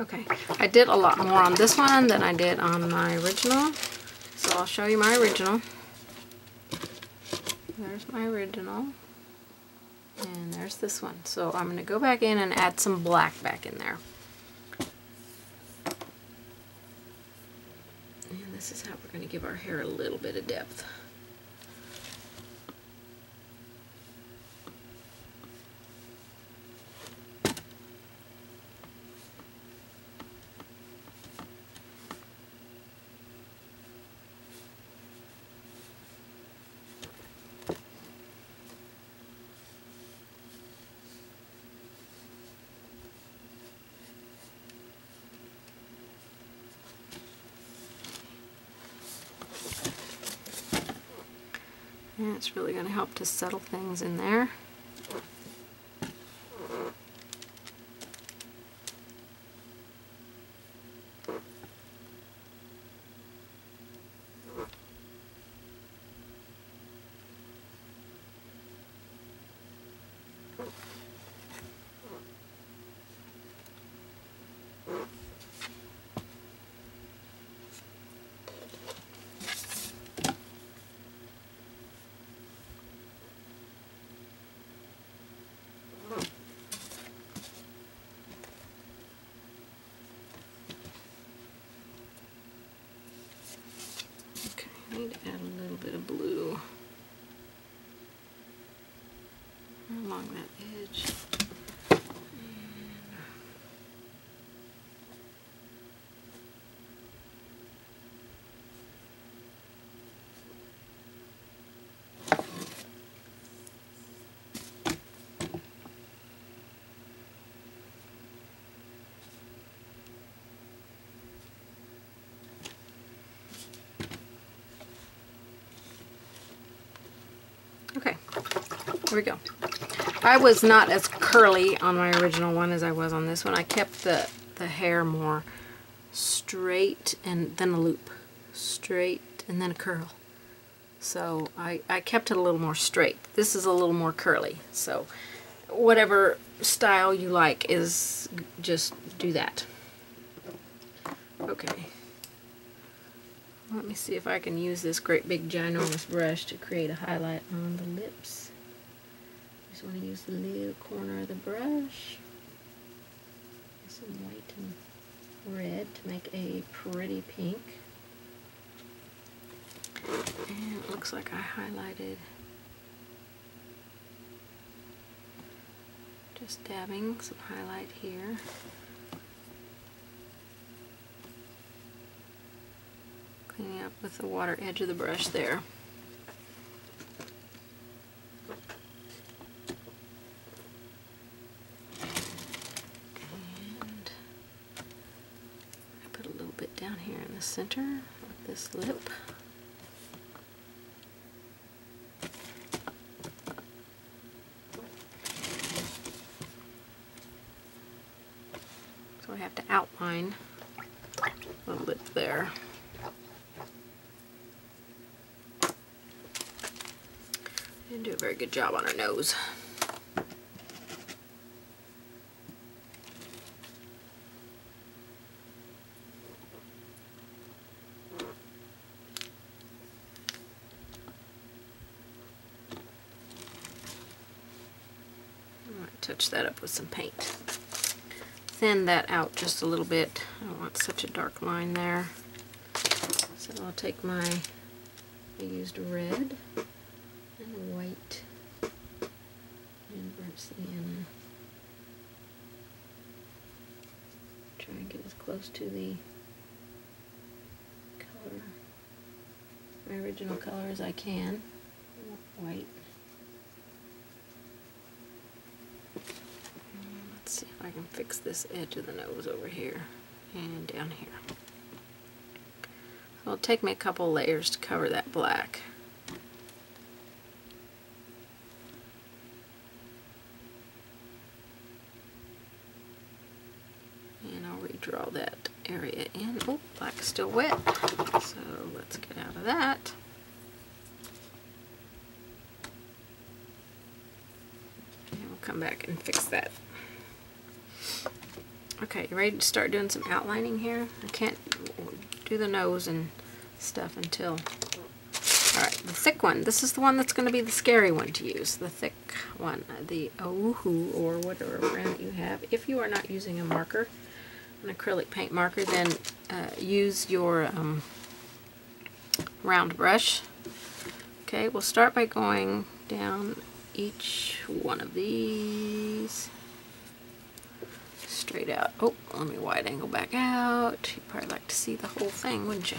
okay. I did a lot more on this one than I did on my original, so I'll show you my original. There's my original, and there's this one. So I'm going to go back in and add some black back in there. And this is how we're going to give our hair a little bit of depth. And it's really going to help to settle things in there. I need to add a little bit of blue along that edge. Okay, here we go. I was not as curly on my original one as I was on this one. I kept the hair more straight and then a loop. Straight and then a curl. So I kept it a little more straight. This is a little more curly. So whatever style you like is just do that. Okay. Let me see if I can use this great big ginormous brush to create a highlight on the lips. Just want to use the little corner of the brush. Some white and red to make a pretty pink. And it looks like I highlighted, just dabbing some highlight here. Cleaning up with the water edge of the brush there. And I put a little bit down here in the center of this lip. So I have to outline a little bit there. Didn't do a very good job on her nose. I might touch that up with some paint. Thin that out just a little bit. I don't want such a dark line there. So I'll take I used red and white and burnt sienna. Try and get as close to the color, my original color, as I can. White. And let's see if I can fix this edge of the nose over here and down here. So it'll take me a couple layers to cover that black. Draw that area in. Oh, black's still wet. So let's get out of that. And we'll come back and fix that. Okay, you ready to start doing some outlining here? I can't do the nose and stuff until... Alright, the thick one. This is the one that's going to be the scary one to use. The thick one. The Woohoo, or whatever brand that you have. If you are not using a marker, an acrylic paint marker, then use your round brush. Okay, we'll start by going down each one of these straight out. Oh, let me wide angle back out. You'd probably like to see the whole thing, wouldn't you?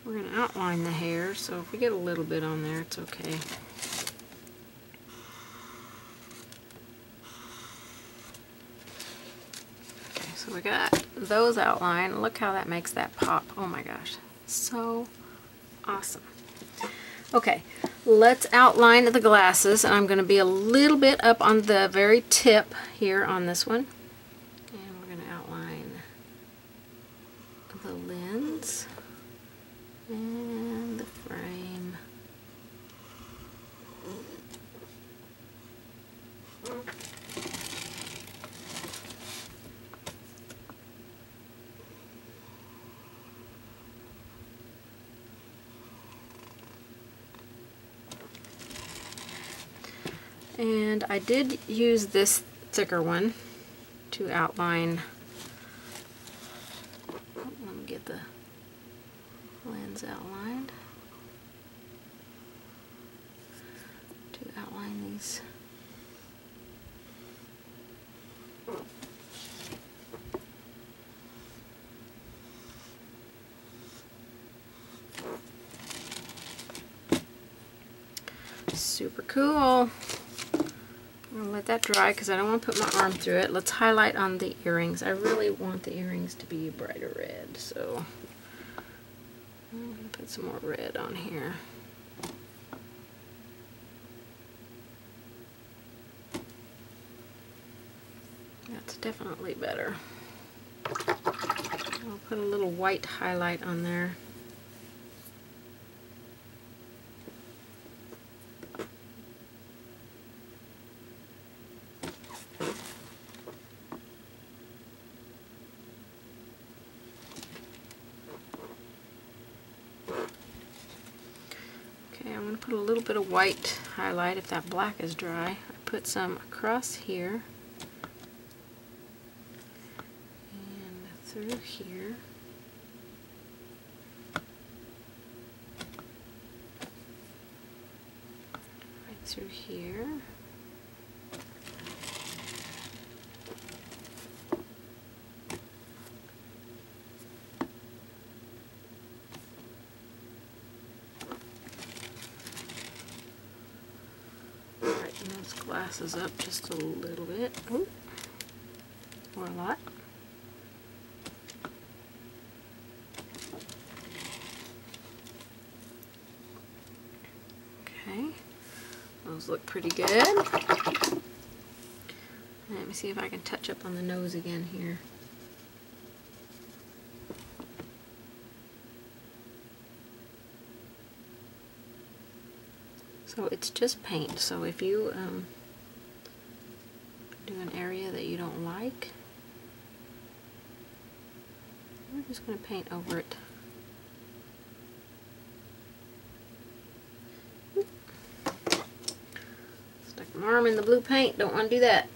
We're going to outline the hair, so if we get a little bit on there, it's okay. Okay, so we got those outlined. Look how that makes that pop. Oh my gosh, so awesome. Okay, let's outline the glasses, and I'm going to be a little bit up on the very tip here on this one. And we're going to outline the lens and the frame. And I did use this thicker one to outline. Let me get the lens one's outlined. To outline these. Super cool. I'm going to let that dry because I don't want to put my arm through it. Let's highlight on the earrings. I really want the earrings to be a brighter red, so I'm going to put some more red on here. That's definitely better. I'll put a little white highlight on there. Okay, I'm going to put a little bit of white highlight if that black is dry. I put some across here and through here. Right through here. Those glasses up just a little bit. Ooh. Or a lot. Okay, those look pretty good. Let me see if I can touch up on the nose again here. So it's just paint, so if you do an area that you don't like, we're just going to paint over it. Stuck my arm in the blue paint, don't want to do that.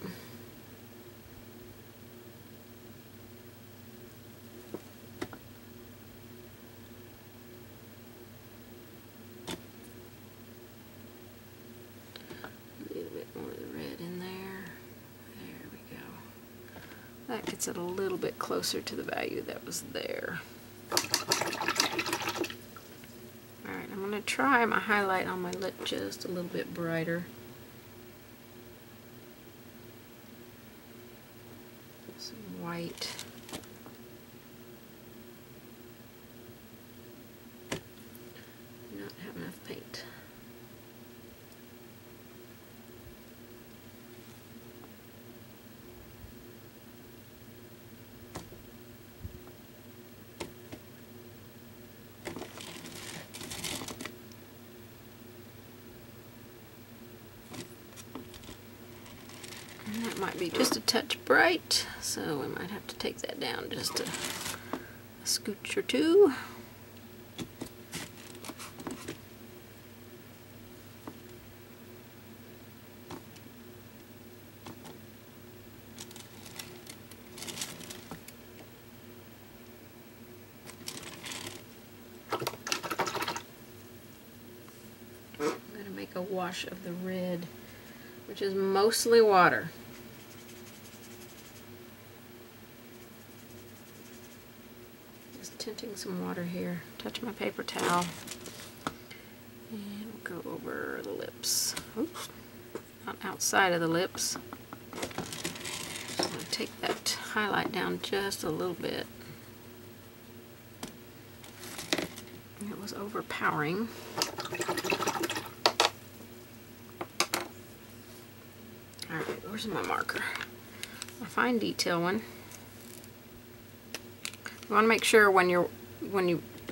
That gets it a little bit closer to the value that was there. Alright, I'm going to try my highlight on my lip just a little bit brighter. Some white. Not have enough paint. That might be just a touch bright, so we might have to take that down just a scooch or two. I'm going to make a wash of the red, which is mostly water. Just tinting some water here. Touch my paper towel. And we'll go over the lips. Oops. Not outside of the lips. Just want to take that highlight down just a little bit. It was overpowering. Alright, where's my marker? A fine detail one. You want to make sure when you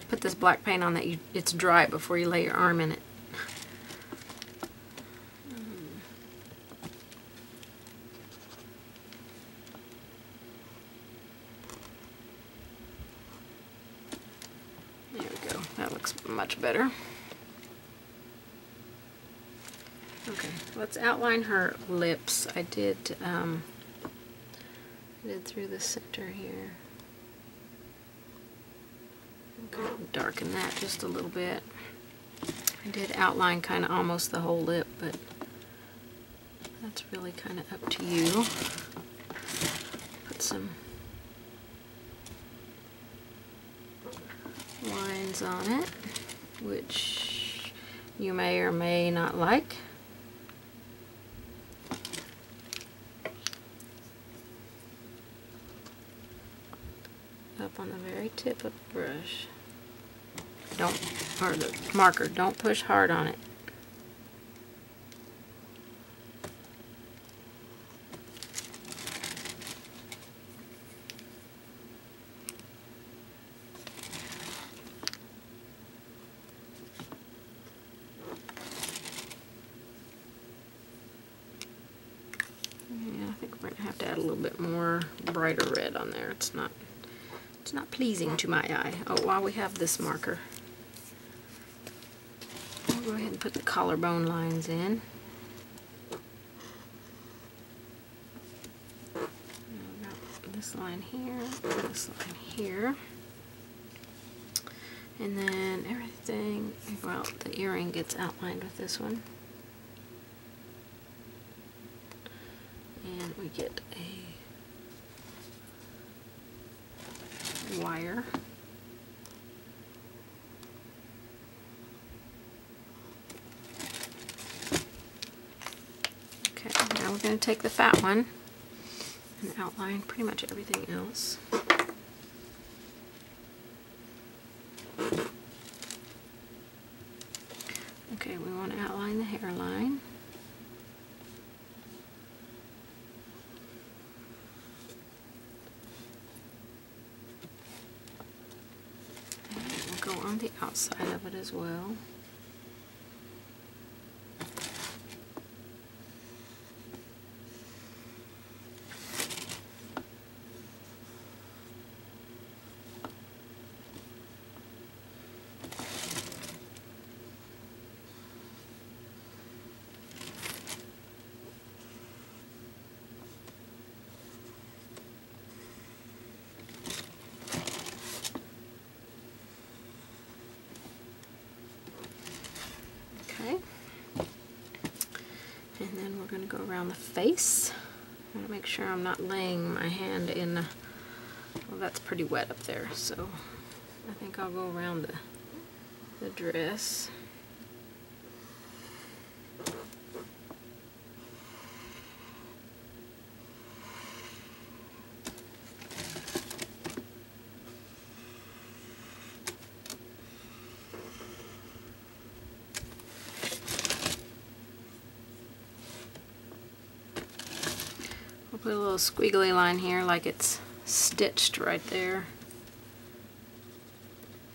put this black paint on that it's dry before you lay your arm in it. There we go. That looks much better. Okay, let's outline her lips. I did through the center here. Okay, darken that just a little bit. I did outline kind of almost the whole lip, but that's really kind of up to you. Put some lines on it, which you may or may not like. Up on the very tip of the brush. Or the marker, don't push hard on it. Yeah, I think we're going to have to add a little bit more brighter red on there. It's not pleasing to my eye. Oh, while we have this marker, I'll go ahead and put the collarbone lines in. This line here, this line here. And then everything, well, the earring gets outlined with this one. And we get a wire. Okay, now we're going to take the fat one and outline pretty much everything else. Okay, we want to outline the hairline. Go on the outside of it as well. And then we're going to go around the face. I'm going to make sure I'm not laying my hand in, well, that's pretty wet up there, so I think I'll go around the dress. Put a little squiggly line here like it's stitched right there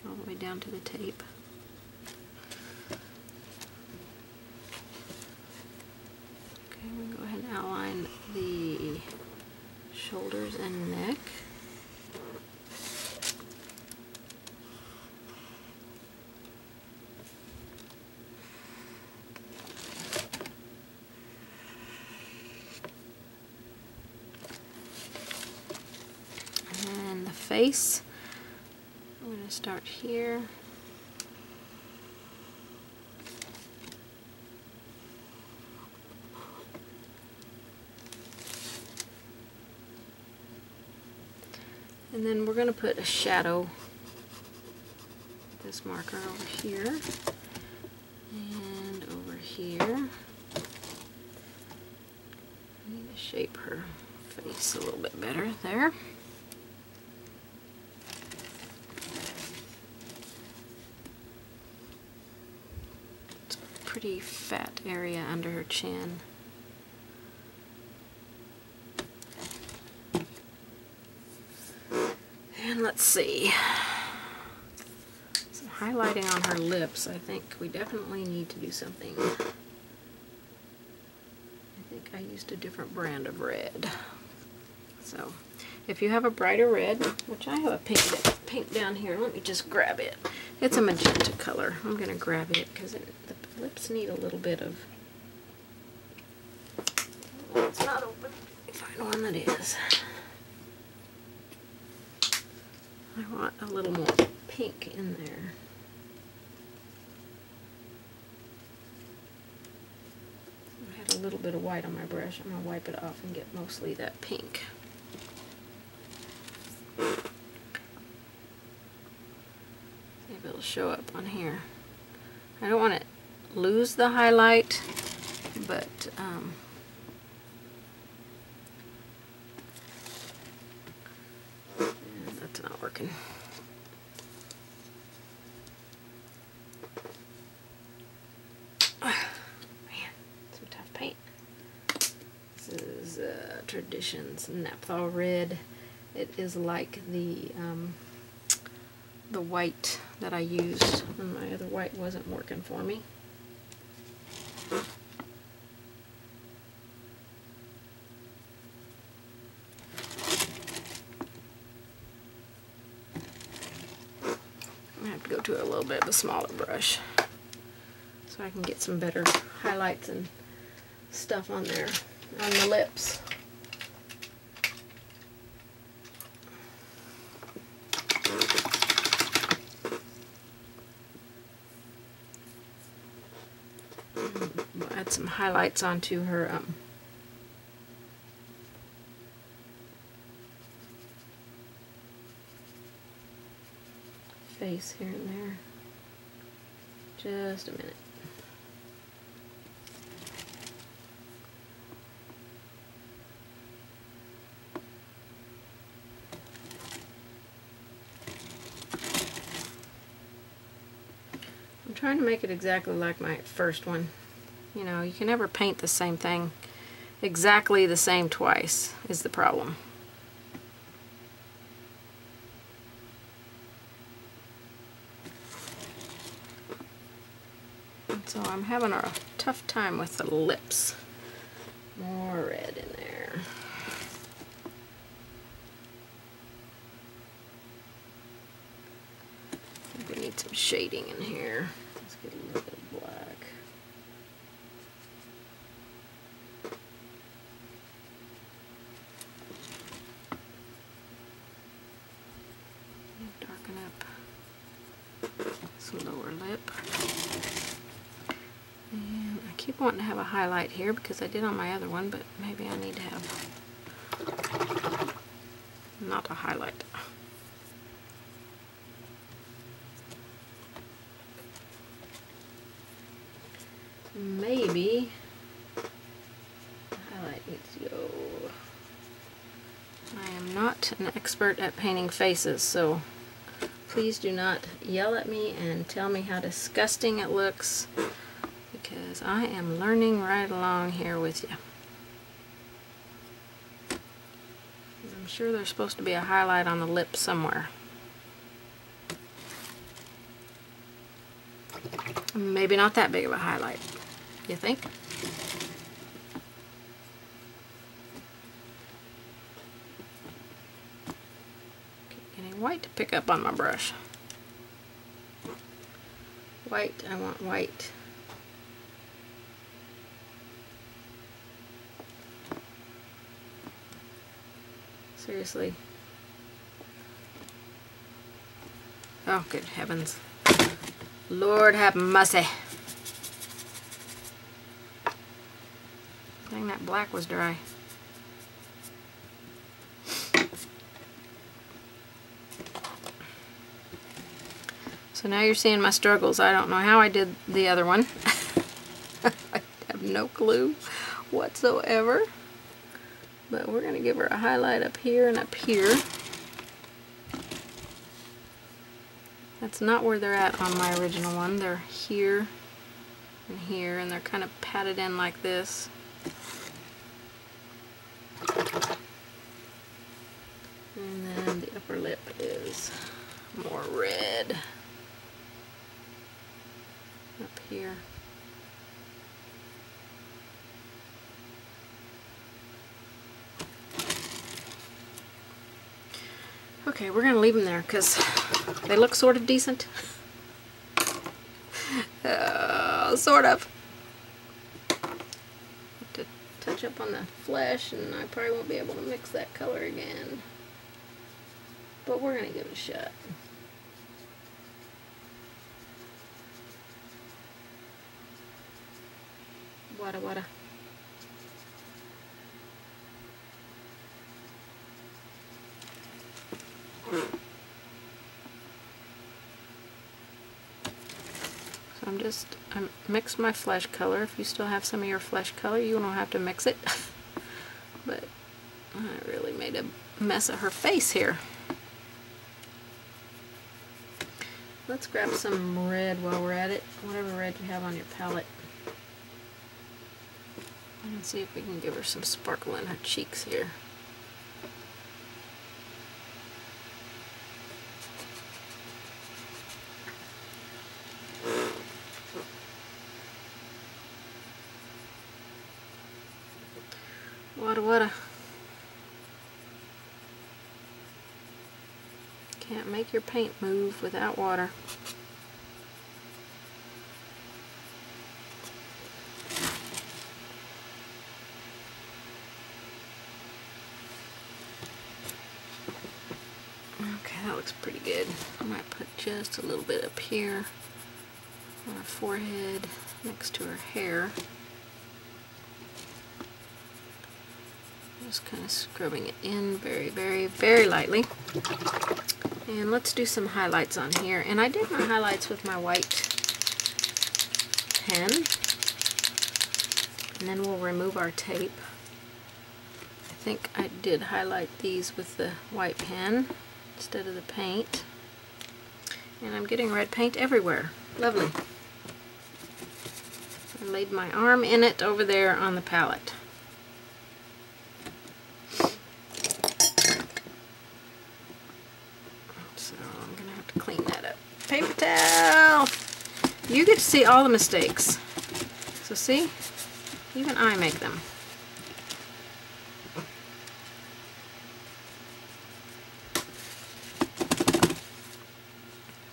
all the way down to the tape. Okay, we'll go ahead and outline the shoulders and neck. Face. I'm going to start here. And then we're going to put a shadow with this marker over here and over here. I need to shape her face a little bit better there. Pretty fat area under her chin. And let's see. Some highlighting on her lips. I think we definitely need to do something. I think I used a different brand of red. So, if you have a brighter red, which I have a pink down here, let me just grab it. It's a magenta color. I'm going to grab it because the lips need a little bit of... Oh, it's not open. Let me find one that is. I want a little more pink in there. I had a little bit of white on my brush. I'm going to wipe it off and get mostly that pink. Maybe it'll show up on here. I don't want to lose the highlight, but that's not working. Man, some tough paint. This is Traditions Naphtha Red. It is like the white that I used when my other white wasn't working for me. I have to go to a little bit of a smaller brush so I can get some better highlights and stuff on there, on the lips. We'll add some highlights onto her face here and there. Just a minute. I'm trying to make it exactly like my first one. You know, you can never paint the same thing exactly the same twice is the problem. So I'm having a tough time with the lips. More red in there. I think we need some shading in here. Let's get a little bit of black. Darken up this lower lip. And I keep wanting to have a highlight here because I did on my other one, but maybe I need to have not a highlight. Maybe the highlight needs to go. I am not an expert at painting faces, so please do not yell at me and tell me how disgusting it looks, because I am learning right along here with you. I'm sure there's supposed to be a highlight on the lip somewhere. Maybe not that big of a highlight, you think? Getting white to pick up on my brush. White, I want white. Seriously. Oh, good heavens. Lord have mercy. Dang, that black was dry. So now you're seeing my struggles. I don't know how I did the other one. I have no clue whatsoever. But we're going to give her a highlight up here and up here. That's not where they're at on my original one. They're here and here, and they're kind of patted in like this. And then the upper lip is more red up here. Okay, we're going to leave them there because they look sort of decent. Sort of. Have to touch up on the flesh, and I probably won't be able to mix that color again. but we're going to give it a shot. Wada wada. So I mixed my flesh color. If you still have some of your flesh color, you don't have to mix it. But I really made a mess of her face here. Let's grab some red while we're at it. Whatever red you have on your palette. And see if we can give her some sparkle in her cheeks here. Wada wada. Can't make your paint move without water. Okay, that looks pretty good. I might put just a little bit up here on her forehead next to her hair. Just kind of scrubbing it in very, very, very lightly. And let's do some highlights on here. And I did my highlights with my white pen. And then we'll remove our tape. I think I did highlight these with the white pen instead of the paint. And I'm getting red paint everywhere. Lovely. I laid my arm in it over there on the palette. Clean that up. Paper towel! You get to see all the mistakes. So see? Even I make them.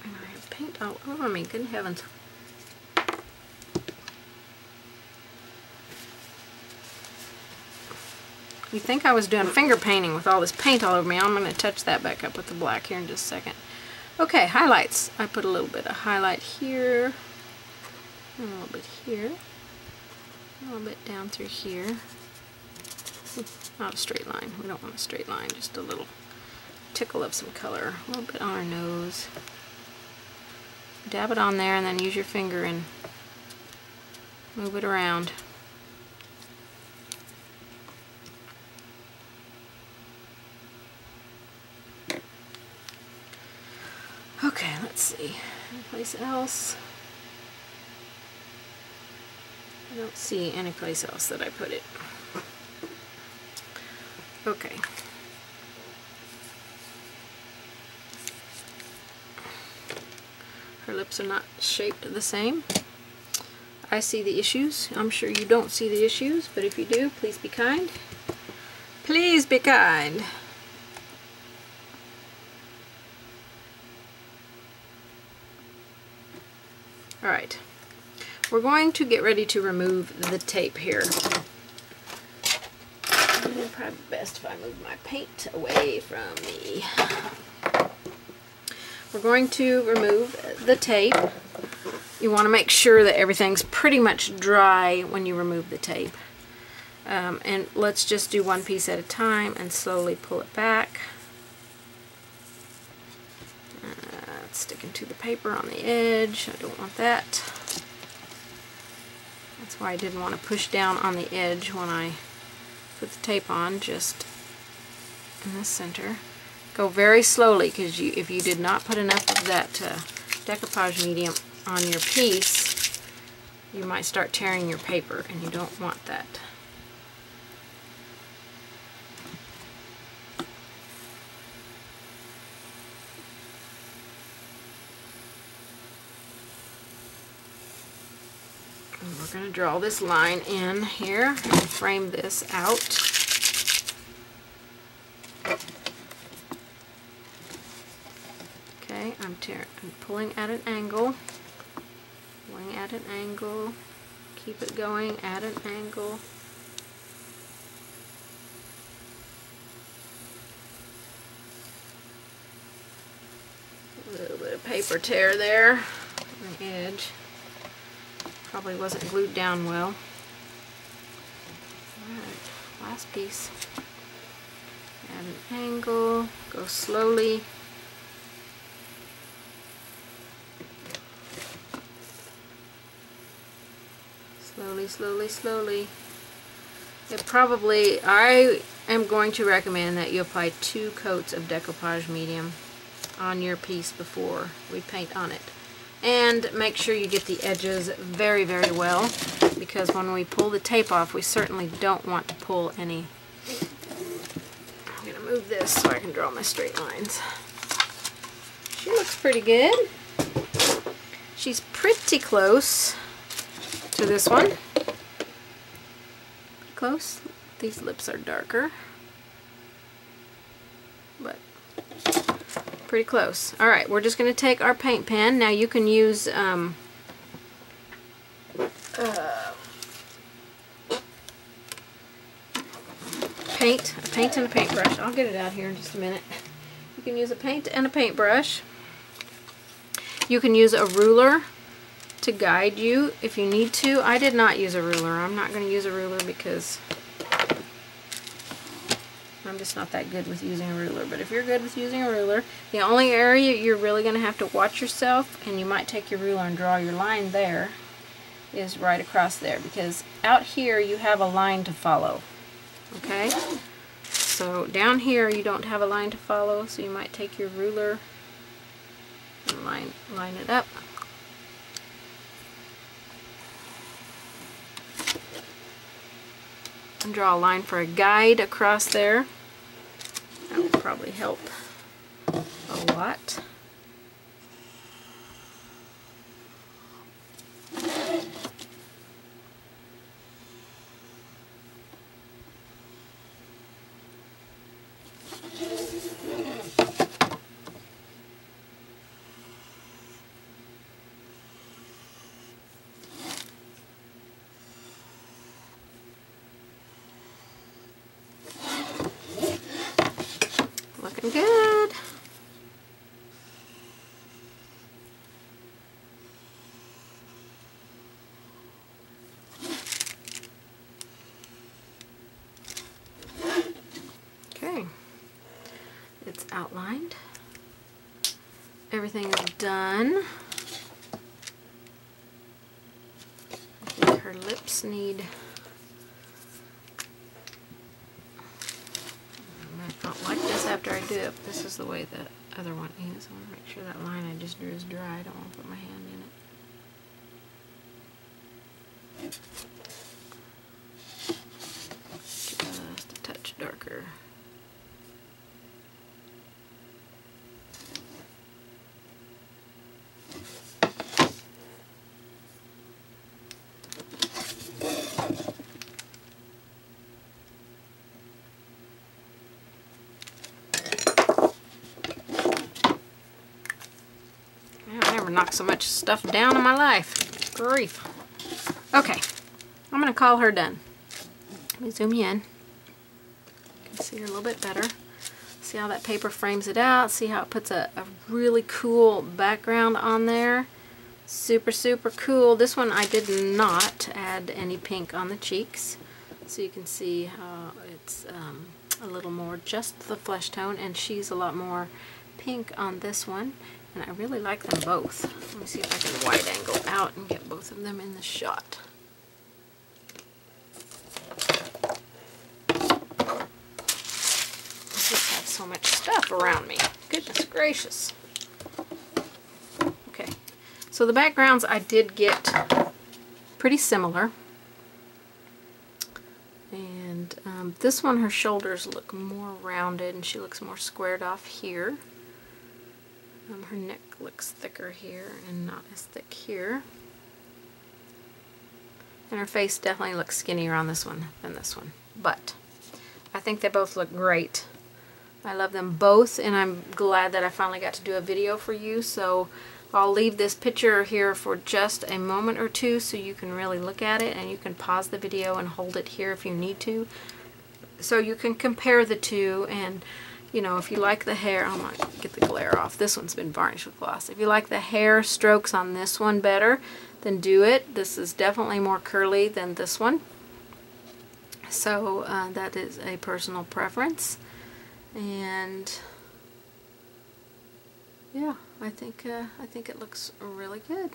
And I have paint all over me. Good heavens. You think I was doing finger painting with all this paint all over me. I'm going to touch that back up with the black here in just a second. Okay, highlights. I put a little bit of highlight here, a little bit here, a little bit down through here. Not a straight line. We don't want a straight line, just a little tickle of some color. A little bit on our nose. Dab it on there and then use your finger and move it around. Okay, let's see. Anyplace else? I don't see any place else that I put it. Okay. Her lips are not shaped the same. I see the issues. I'm sure you don't see the issues, but if you do, please be kind. Please be kind. Alright, we're going to get ready to remove the tape here. It's probably best if I move my paint away from me. We're going to remove the tape. You want to make sure that everything's pretty much dry when you remove the tape. And let's just do one piece at a time and slowly pull it back. Sticking to the paper on the edge. I don't want that. That's why I didn't want to push down on the edge when I put the tape on, just in the center. Go very slowly, because if you did not put enough of that decoupage medium on your piece, you might start tearing your paper, and you don't want that. We're going to draw this line in here and frame this out. Okay, I'm pulling at an angle, keep it going at an angle. super tear there on the edge. Probably wasn't glued down well. Alright, last piece. Add an angle, go slowly. Slowly, slowly, slowly. I am going to recommend that you apply 2 coats of decoupage medium on your piece before we paint on it. And make sure you get the edges very, very well, because when we pull the tape off, we certainly don't want to pull any. I'm going to move this so I can draw my straight lines. She looks pretty good. She's pretty close to this one. Close. These lips are darker, but pretty close. Alright, we're just going to take our paint pen. Now you can use paint and a paintbrush. I'll get it out here in just a minute. You can use a paint and a paintbrush. You can use a ruler to guide you if you need to. I did not use a ruler. I'm not going to use a ruler because I'm just not that good with using a ruler. But if you're good with using a ruler, the only area you're really going to have to watch yourself, and you might take your ruler and draw your line there, is right across there, because out here you have a line to follow. Okay? So down here you don't have a line to follow, so you might take your ruler and line it up. And draw a line for a guide across there. That will probably help a lot. Looking good. Okay, it's outlined. Everything is done. I think her lips need. I don't like this after I do it. This is the way the other one is. I want to make sure that line I just drew is dry. I don't want to put my hand in it. Just a touch darker. Knock so much stuff down in my life. Grief. Okay, I'm going to call her done. Let me zoom you in. You can see her a little bit better. See how that paper frames it out. See how it puts a really cool background on there. Super, super cool. This one I did not add any pink on the cheeks. So you can see how it's a little more just the flesh tone, and she's a lot more pink on this one. And I really like them both. Let me see if I can wide angle out and get both of them in the shot. I just have so much stuff around me. Goodness gracious. Okay, so the backgrounds I did get pretty similar. And this one, her shoulders look more rounded and she looks more squared off here. Her neck looks thicker here and not as thick here. And her face definitely looks skinnier on this one than this one. But I think they both look great. I love them both, and I'm glad that I finally got to do a video for you. So I'll leave this picture here for just a moment or two so you can really look at it, and you can pause the video and hold it here if you need to. So you can compare the two and you know, if you like the hair, I might get the glare off. This one's been varnished with gloss. If you like the hair strokes on this one better, then do it. This is definitely more curly than this one. So that is a personal preference. And yeah, I think it looks really good.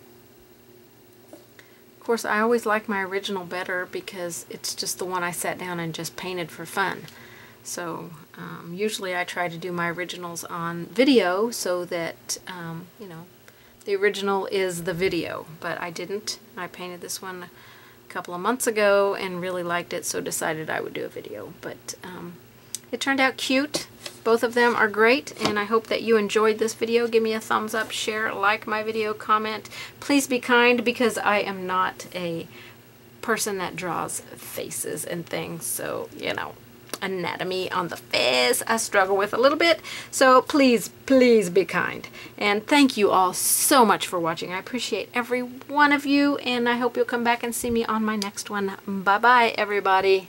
Of course, I always like my original better because it's just the one I sat down and just painted for fun. So usually I try to do my originals on video so that, you know, the original is the video, but I didn't. I painted this one a couple of months ago and really liked it, so decided I would do a video. But it turned out cute. Both of them are great, and I hope that you enjoyed this video. Give me a thumbs up, share, like my video, comment. Please be kind, because I am not a person that draws faces and things, so, you know, anatomy on the face I struggle with a little bit, so please be kind. And thank you all so much for watching. I appreciate every one of you, and I hope you'll come back and see me on my next one. Bye bye, everybody.